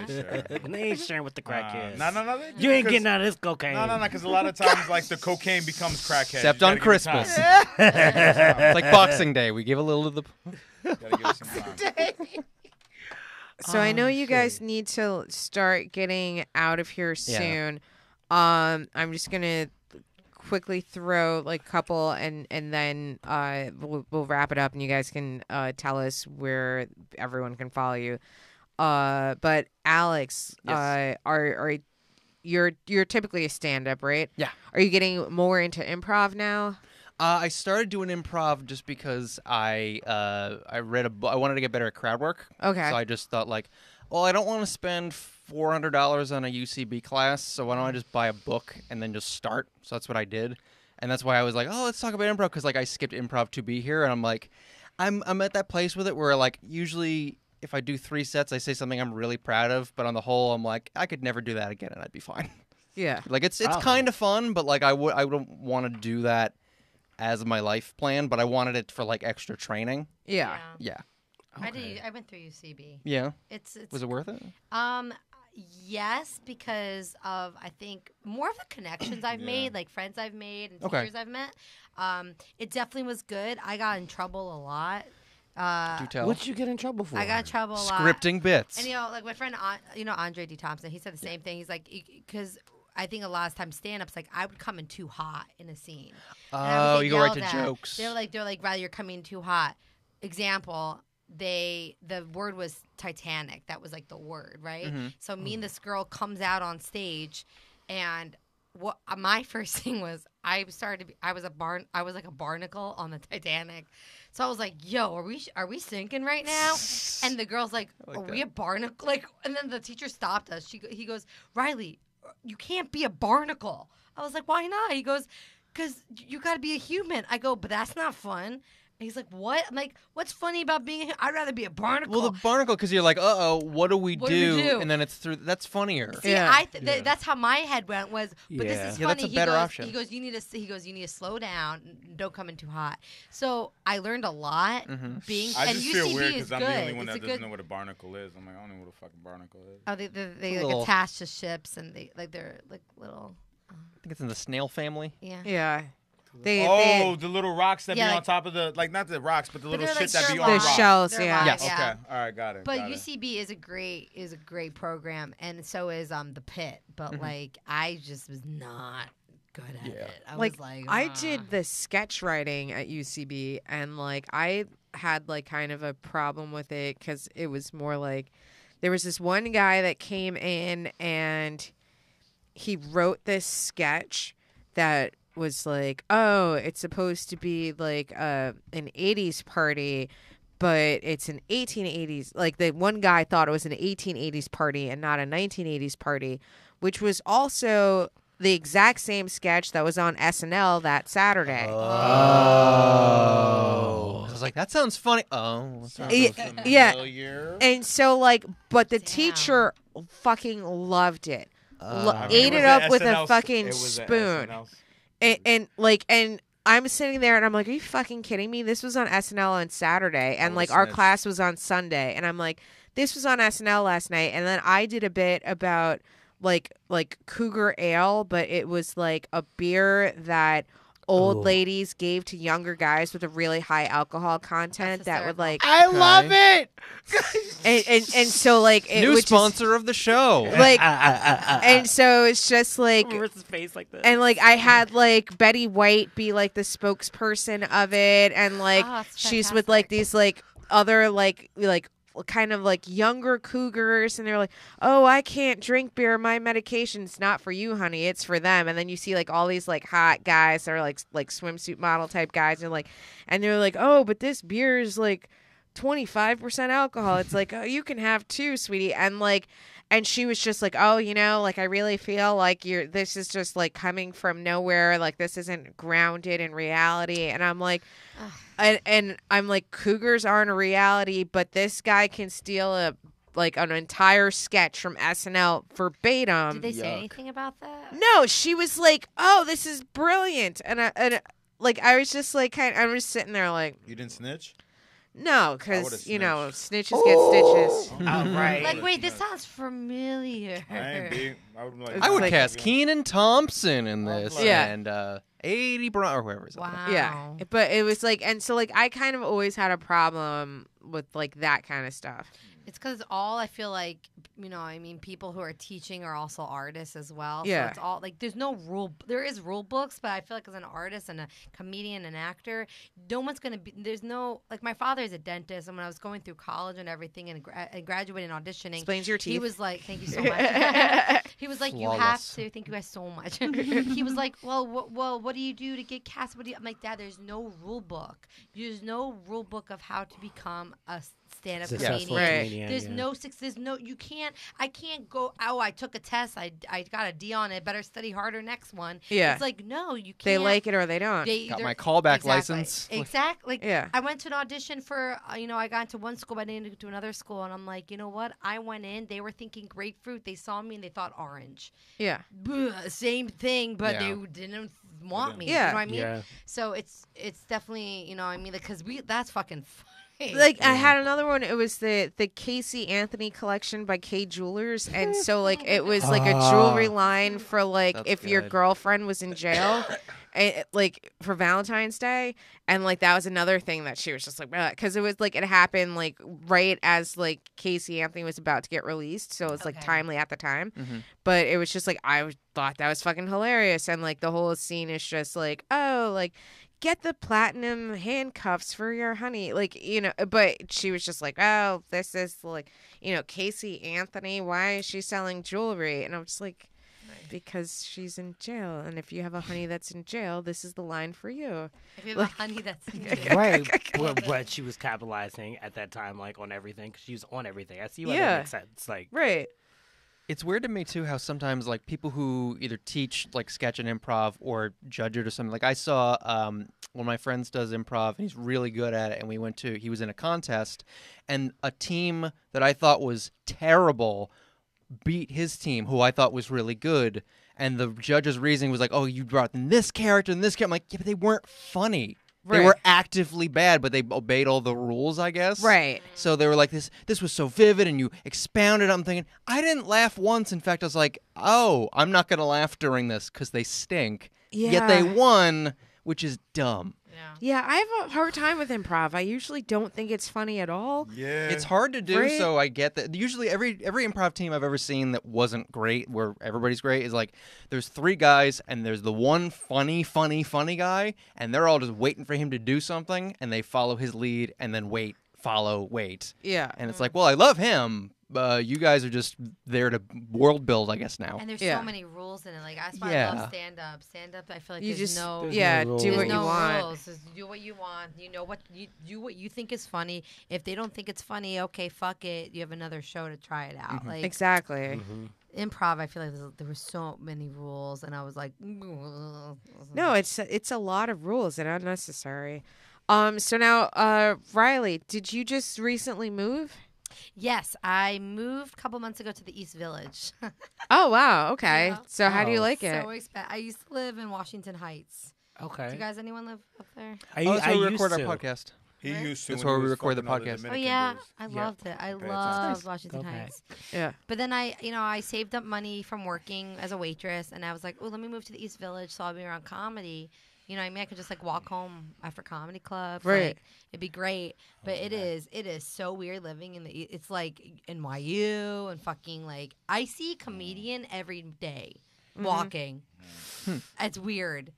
S6: They share.
S3: They ain't sharing with the crackheads.
S6: No.
S3: You ain't getting out of this cocaine.
S6: No, because a lot of times, like, the cocaine becomes crackhead.
S5: Except
S6: You
S5: on
S6: gotta give it time.
S5: Christmas. It's like Boxing Day. We give a little to the.
S6: Gotta give it some time.
S2: So I know you guys need to start getting out of here
S5: Yeah.
S2: soon. I'm just gonna quickly throw like a couple, and then we'll wrap it up, and you guys can tell us where everyone can follow you. But Alex,
S5: Yes.
S2: are you're typically a stand-up, right?
S5: Yeah.
S2: Are you getting more into improv now?
S5: I started doing improv just because I read a book. I wanted to get better at crowd work.
S2: Okay.
S5: So I just thought like, well, I don't want to spend $400 on a UCB class, so why don't I just buy a book and then just start? So that's what I did, and that's why I was like, oh, let's talk about improv, because like I skipped improv to be here, and I'm like, I'm at that place with it where like usually if I do 3 sets, I say something I'm really proud of, but on the whole, I'm like, I could never do that again, and I'd be fine.
S2: Yeah.
S5: Like it's
S3: Oh.
S5: kind of fun, but like I wouldn't want to do that as my life plan, but I wanted it for like extra training.
S2: Yeah.
S5: Yeah.
S4: I went through UCB.
S5: Yeah.
S4: It's
S5: Was it worth it?
S4: Yes, because of I think more of the connections I've made, like friends I've made and
S5: Okay.
S4: teachers I've met. It definitely was good. I got in trouble a lot.
S5: Do tell.
S3: What'd you get in trouble for?
S4: I got in trouble a lot.
S5: Scripting bits.
S4: And like my friend, Andre D. Thompson, he said the same thing. He's like, because I think a lot of times stand-ups, like I would come in too hot in a scene. And I would
S5: Oh,
S4: get
S5: you go right
S4: yelled
S5: to
S4: at.
S5: jokes.
S4: They're like, rather you're coming in too hot. Example, the word was Titanic. That was like the word, right?
S5: Mm-hmm.
S4: So me and this girl comes out on stage, and what my first thing was I was like a barnacle on the Titanic. So I was like, "Yo, are we sinking right now?" And the girl's like, "Are we a barnacle?" Like, and then the teacher stopped us. He goes, "Riley, you can't be a barnacle." I was like, "Why not?" He goes, "'Cause you got to be a human." I go, "But that's not fun." And he's like, "What?" I'm like, "What's funny about being? I'd rather be a barnacle."
S5: Well, the barnacle, because you're like, what do we
S4: What do we do?
S5: And then it's through. That's funnier.
S4: See,
S2: Yeah.
S4: that's how my head went. But this
S3: Yeah.
S4: is
S5: Yeah,
S4: funny.
S5: that's a better option.
S4: He goes, you need to slow down. Don't come in too hot. So I learned a lot. Being
S6: I
S4: and
S6: just
S4: UCB
S6: feel weird
S4: is
S6: because
S4: good.
S6: I'm the only one
S4: It's
S6: that
S4: a
S6: doesn't
S4: good-
S6: know what a barnacle is. I'm like, I don't know what a fucking barnacle is.
S4: Oh, they
S5: A
S4: like
S5: little-
S4: attach to ships and they're like little.
S5: I think it's in the snail family.
S4: Yeah.
S2: Yeah.
S6: The little rocks that
S4: Yeah,
S6: be on
S4: like-
S6: top of the, like, not the rocks, but the little
S4: they're
S6: shit
S4: like
S6: that be
S4: they're
S6: on
S2: The
S6: rocks.
S2: shells,
S4: They're
S2: yeah.
S4: rocks,
S5: Yes.
S4: yeah.
S6: Okay, all right, got it.
S4: But
S6: got it.
S4: UCB is a great program, and so is the Pit. But like, I just was not good at it. I was like,
S2: I did the sketch writing at UCB, and like I had like kind of a problem with it because it was more like there was this one guy that came in and he wrote this sketch that was like, oh, it's supposed to be like an 80s party, but it's an 1880s. Like the one guy thought it was an 1880s party and not a 1980s party, which was also the exact same sketch that was on SNL that Saturday.
S5: Oh. I was like, that sounds funny. Oh.
S2: Yeah.
S6: Familiar.
S2: And so, like, but the
S4: Damn.
S2: teacher fucking loved it.
S6: I mean,
S2: Ate
S6: was
S2: it
S6: a
S2: up with a
S6: SNL
S2: fucking
S6: it was a
S2: spoon.
S6: SNL
S2: And I'm sitting there and I'm like, are you fucking kidding me? This was on SNL on Saturday, and like
S6: would've
S2: our
S6: snitched.
S2: class was on Sunday, and I'm like, this was on SNL last night, and then I did a bit about like Cougar Ale, but it was like a beer that old
S3: Ooh.
S2: ladies gave to younger guys with a really high alcohol content that would like
S6: I love it.
S2: and so like it
S5: New
S2: would
S5: sponsor of the show.
S2: just, like and so it's just like
S3: Marissa's face like this.
S2: and like I had like Betty White be like the spokesperson of it, and like
S4: Oh, it's
S2: she's with like
S4: fantastic.
S2: these like other like kind of like younger cougars, and they're like, oh, I can't drink beer, my medication's not for you, honey, it's for them. And then you see like all these like hot guys that are like swimsuit model type guys, and they're like, oh, but this beer is like 25% alcohol. It's like, oh, you can have two, sweetie. And she was just like, oh, you know, like I really feel like this is just like coming from nowhere, like this isn't grounded in reality. And I'm like, and I'm like, cougars aren't a reality, but this guy can steal an entire sketch from SNL verbatim.
S4: Did they say anything about that?
S2: No, she was like, oh, this is brilliant. And I was just like, I'm just sitting there like,
S6: You didn't snitch?
S2: no,
S6: would've
S2: because snitches get stitches.
S3: All right.
S4: Like, wait, this sounds familiar.
S6: I would like.
S5: I would
S2: like-
S5: cast Keenan Thompson in this.
S2: Yeah.
S5: And 80 Brown or whoever's on
S4: Wow.
S2: Yeah, but it was like, and so like I kind of always had a problem with like that kind of stuff.
S4: It's because I feel like, I mean, people who are teaching are also artists as well.
S2: Yeah.
S4: So it's all like, there is rule books, but I feel like as an artist and a comedian and actor, no one's going to be, there's no, like my father is a dentist, and when I was going through college and everything and graduating and auditioning,
S2: Explains your teeth.
S4: he was like, thank you so much. He was like, you have
S5: Flawless.
S4: to, thank you guys so much. He was like, well, what do you do to get cast? I'm like, Dad, there's no rule book. There's no rule book of how to become a stand-up
S3: Successful
S4: comedian.
S2: Right.
S3: comedian,
S4: There's
S3: yeah.
S4: I can't go, oh, I took a test, I got a D on it, better study harder next one.
S2: Yeah.
S4: It's like, no, you can't.
S2: They like it or they don't.
S4: They
S5: Got
S4: either-
S5: my callback
S4: exactly.
S5: license.
S4: Exactly. Like,
S2: Yeah.
S4: I went to an audition for, I got into one school, but I didn't go to another school, and I'm like, you know what? I went in, they were thinking grapefruit, they saw me and they thought orange.
S2: Yeah.
S4: Same thing, but
S5: Yeah.
S4: they didn't want me.
S2: Yeah.
S4: You know what I mean?
S3: Yeah.
S4: So it's definitely, because that's fucking funny.
S2: Like I had another one. It was the Casey Anthony collection by K Jewelers, and so like it was like a jewelry line for like
S5: That's
S2: if your
S5: good.
S2: girlfriend was in jail, and, like for Valentine's Day, and like that was another thing that she was just like, because it was like it happened like right as like Casey Anthony was about to get released, so it's like
S4: Okay.
S2: timely at the time.
S5: Mhm.
S2: But it was just like I thought that was fucking hilarious, and like the whole scene is just like, oh, like get the platinum handcuffs for your honey, like, but she was just like, oh, this is like, Casey Anthony, why is she selling jewelry? And I'm just like, because she's in jail, and if you have a honey that's in jail, this is the line for you.
S4: If you have a honey that's in jail.
S3: Right. But she was capitalizing at that time, like on everything, 'cause she was on everything. I see why
S2: Yeah.
S3: that makes sense. Like,
S2: Right.
S5: It's weird to me too how sometimes like people who either teach like sketch and improv or judge it or something. Like I saw one of my friends does improv and he's really good at it. And he was in a contest, and a team that I thought was terrible beat his team, who I thought was really good. And the judge's reasoning was like, "Oh, you brought in this character and this character." I'm like, "Yeah, but they weren't funny. They
S2: Right.
S5: were actively bad, but they obeyed all the rules, I guess."
S2: Right.
S5: So they were like, this was so vivid, and you expounded. I'm thinking, I didn't laugh once. In fact, I was like, oh, I'm not going to laugh during this because they stink. Yet they
S2: Yeah.
S5: won, which is dumb.
S4: Yeah.
S2: Yeah, I have a hard time with improv. I usually don't think it's funny at all.
S6: Yeah.
S5: It's hard to do,
S2: Right.
S5: so I get that. Usually, every improv team I've ever seen that wasn't great, where everybody's great, is like there's three guys, and there's the one funny guy, and they're all just waiting for him to do something, and they follow his lead, and then wait, follow, wait.
S2: Yeah.
S5: And it's like, well, I love him, you guys are just there to world build, I guess now.
S4: And there's
S2: Yeah.
S4: so many rules in it. Like that's why I
S5: Yeah.
S4: love stand up. Stand up, I feel like
S2: You
S4: there's
S2: just
S4: no
S3: There's
S2: yeah,
S3: no
S2: do
S3: rules.
S2: what
S4: there's
S2: you
S4: no
S2: want.
S4: rules. Just do what you want. You know what you do what you think is funny. If they don't think it's funny, okay, fuck it. You have another show to try it out. Like
S2: Exactly.
S4: improv, I feel like there were so many rules, and I was like,
S2: No, it's a lot of rules and unnecessary. So now, Riley, did you just recently move?
S4: Yes, I moved a couple months ago to the East Village.
S2: Oh wow, okay.
S4: Yeah.
S2: So how do you
S3: Oh.
S2: like it?
S4: I used to live in Washington Heights.
S3: Okay.
S4: Do you guys anyone live up there?
S3: I,
S5: Oh, that's
S3: I
S5: where we
S3: used
S5: record
S3: to.
S5: our podcast.
S6: He
S4: Right?
S6: used to.
S5: That's
S6: when
S5: where
S6: he
S5: we
S6: was
S5: record the
S6: fucking all
S5: podcast.
S4: Oh
S6: Dominican
S4: yeah,
S6: dudes.
S4: I
S3: Yeah.
S4: loved it. I
S6: Bad
S4: loved
S6: times.
S4: Washington
S3: Okay.
S4: Heights.
S2: Yeah.
S4: But then I saved up money from working as a waitress, and I was like, oh, let me move to the East Village, so I'll be around comedy. You know, what I mean, I could just like walk home after comedy clubs.
S2: Right.
S4: Like, it'd be great. But it is so weird living in the. It's like NYU and fucking like I see comedian every day walking. It's weird.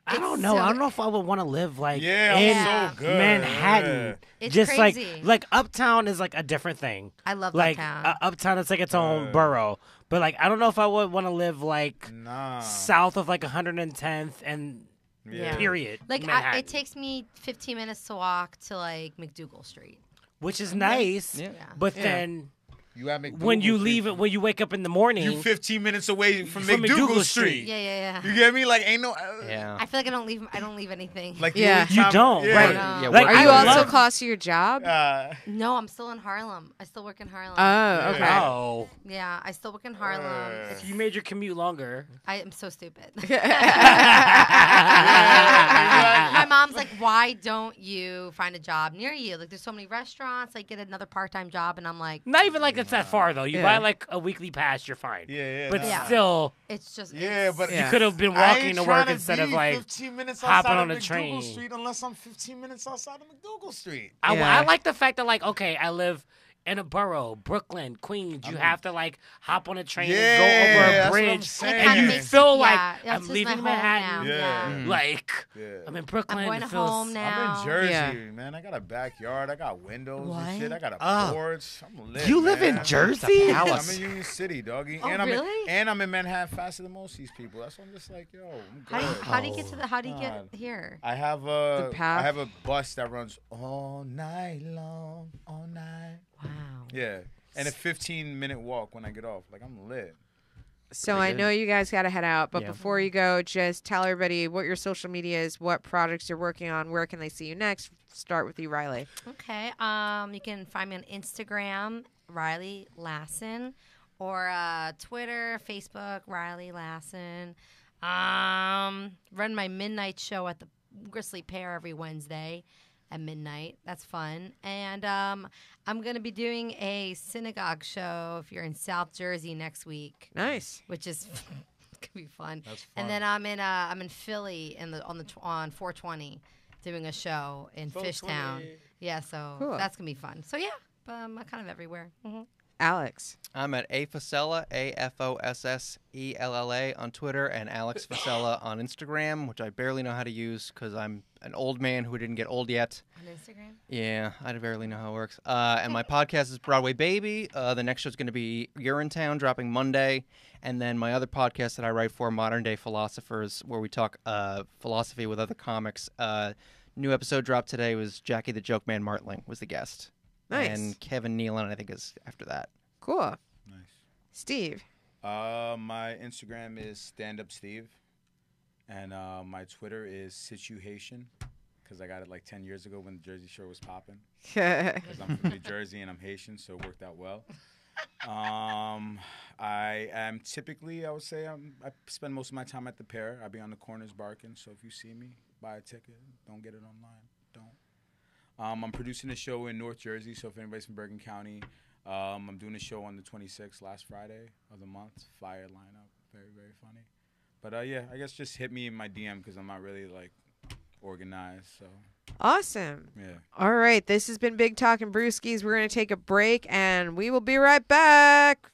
S3: I don't
S4: It's
S3: know.
S4: so-
S3: I don't know if I would want to live like
S6: Yeah,
S3: in
S4: Yeah.
S6: so good.
S3: Manhattan.
S4: It's
S3: Just
S4: crazy.
S3: like Uptown is like a different thing.
S4: I love
S3: Like
S4: Uptown.
S3: Uptown, it's like its own borough. But like I don't know if I would want to live like
S6: Nah.
S3: south of like 110th and
S4: Yeah.
S3: period.
S4: Like
S3: Manhattan,
S4: it takes me 15 minutes to walk to like McDougal Street.
S3: which is nice.
S5: Yeah.
S4: Yeah.
S3: But
S2: Yeah.
S3: then
S6: You at McDougal
S3: when you
S6: Street.
S3: leave it, when you wake up in the morning,
S6: You 15 minutes away from
S3: From
S6: McDougal
S3: McDougal
S6: Street.
S3: Street.
S4: Yeah.
S6: You get me? Like ain't no.
S5: Yeah.
S4: I feel like I don't leave anything.
S6: Like the
S2: Yeah.
S6: only
S3: You
S6: time-
S3: don't,
S6: yeah.
S3: right.
S5: Yeah,
S3: Like,
S2: Are
S3: I
S2: you also
S3: love-
S2: close to your job?
S4: No, I'm still in Harlem. I still work in Harlem.
S2: Oh, okay.
S3: oh,
S4: Yeah, I still work in Harlem. It's-
S3: you made your commute longer.
S4: I am so stupid. My mom's like, why don't you find a job near you? Like, there's so many restaurants. Like, get another part-time job. And I'm like,
S3: Not even like it's that far though. You
S2: Yeah.
S3: buy like a weekly pass, you're fine.
S6: Yeah.
S3: But
S4: Yeah.
S3: still,
S4: it's just.
S6: Yeah,
S4: it's-
S6: but
S2: Yeah.
S3: you could have been
S6: I
S3: walking
S6: ain't
S3: to
S6: trying
S3: work instead of
S6: be
S3: like
S6: 15 minutes
S3: hopping
S6: outside
S3: on
S6: of
S3: a
S6: McDougal
S3: train.
S6: Street unless I'm 15 minutes outside of McDougal Street.
S2: Yeah.
S3: I like the fact that like okay, I live in a borough, Brooklyn, Queens. You have to like hop on a train and
S6: Yeah,
S3: go over a
S6: that's what I'm
S3: bridge,
S4: It
S6: saying.
S3: and
S4: kinda
S3: you
S4: makes-
S3: feel
S4: yeah,
S3: like
S4: that's
S3: I'm
S4: just
S3: leaving
S4: my home
S3: Manhattan.
S4: now.
S6: Yeah.
S2: Mm.
S3: Like
S6: Yeah.
S3: I'm in Brooklyn.
S4: I'm going
S3: it
S4: to
S3: feels-
S4: home now.
S6: I'm in Jersey,
S2: Yeah.
S6: man. I got a backyard. I got windows
S4: What?
S6: and shit. I got a
S3: Ah.
S6: porch. I'm lit.
S3: You live in
S6: man.
S3: Jersey?
S6: I'm
S5: Palace.
S6: in Union City, doggy.
S4: Oh,
S6: and I'm
S4: really?
S6: I'm in Manhattan faster than most of these people. That's why I'm just like, yo, I'm
S4: How do you,
S6: good.
S4: how do you get to the? How do you
S6: God.
S4: get here?
S6: I have
S2: The path?
S6: I have a bus that runs all night long, all night.
S4: Wow.
S6: Yeah, and a 15-minute walk when I get off. Like I'm lit.
S2: So I know you guys got to head out, but
S3: Yeah.
S2: before you go, just tell everybody what your social media is, what projects you're working on, where can they see you next. Start with you, Riley.
S4: Okay. You can find me on Instagram, Riley Lassen, or Twitter, Facebook, Riley Lassen. Run my midnight show at the Gristly Pear every Wednesday at midnight. That's fun. And I'm going to be doing a synagogue show if you're in South Jersey next week,
S2: Nice.
S4: which is could be fun.
S6: That's fun.
S4: And then I'm in Philly on 420 doing a show in Fishtown. Yeah, so
S2: Cool.
S4: that's gonna be fun. So yeah, I'm kind of everywhere.
S2: Alex.
S5: I'm at Afosella, AFOSSELLA on Twitter, and Alex Fasella on Instagram, which I barely know how to use because I'm an old man who didn't get old yet.
S4: On Instagram.
S5: Yeah, I barely know how it works. And my podcast is Broadway Baby. The next show's going to be Urinetown, dropping Monday. And then my other podcast that I write for, Modern Day Philosophers, where we talk philosophy with other comics. New episode dropped today was Jackie the Joke Man Martling was the guest.
S2: Nice.
S5: And Kevin Nealon, I think, is after that.
S2: Cool.
S6: Nice.
S2: Steve.
S6: My Instagram is StandUpSteve, and my Twitter is Situation, because I got it like 10 years ago when the Jersey Shore was popping. Because I'm from New Jersey and I'm Haitian, so it worked out well. I am typically, I would say, I spend most of my time at the Pear. I be on the corners barking, so if you see me, buy a ticket. Don't get it online. Don't. I'm producing a show in North Jersey, so if anybody's from Bergen County, I'm doing a show on the 26th, last Friday of the month. Fire lineup. Very, very funny. But, yeah, I guess just hit me in my DM because I'm not really, like, organized, so,
S2: Awesome.
S6: yeah.
S2: All right. This has been Big Talk and Brewskis. We're going to take a break, and we will be right back.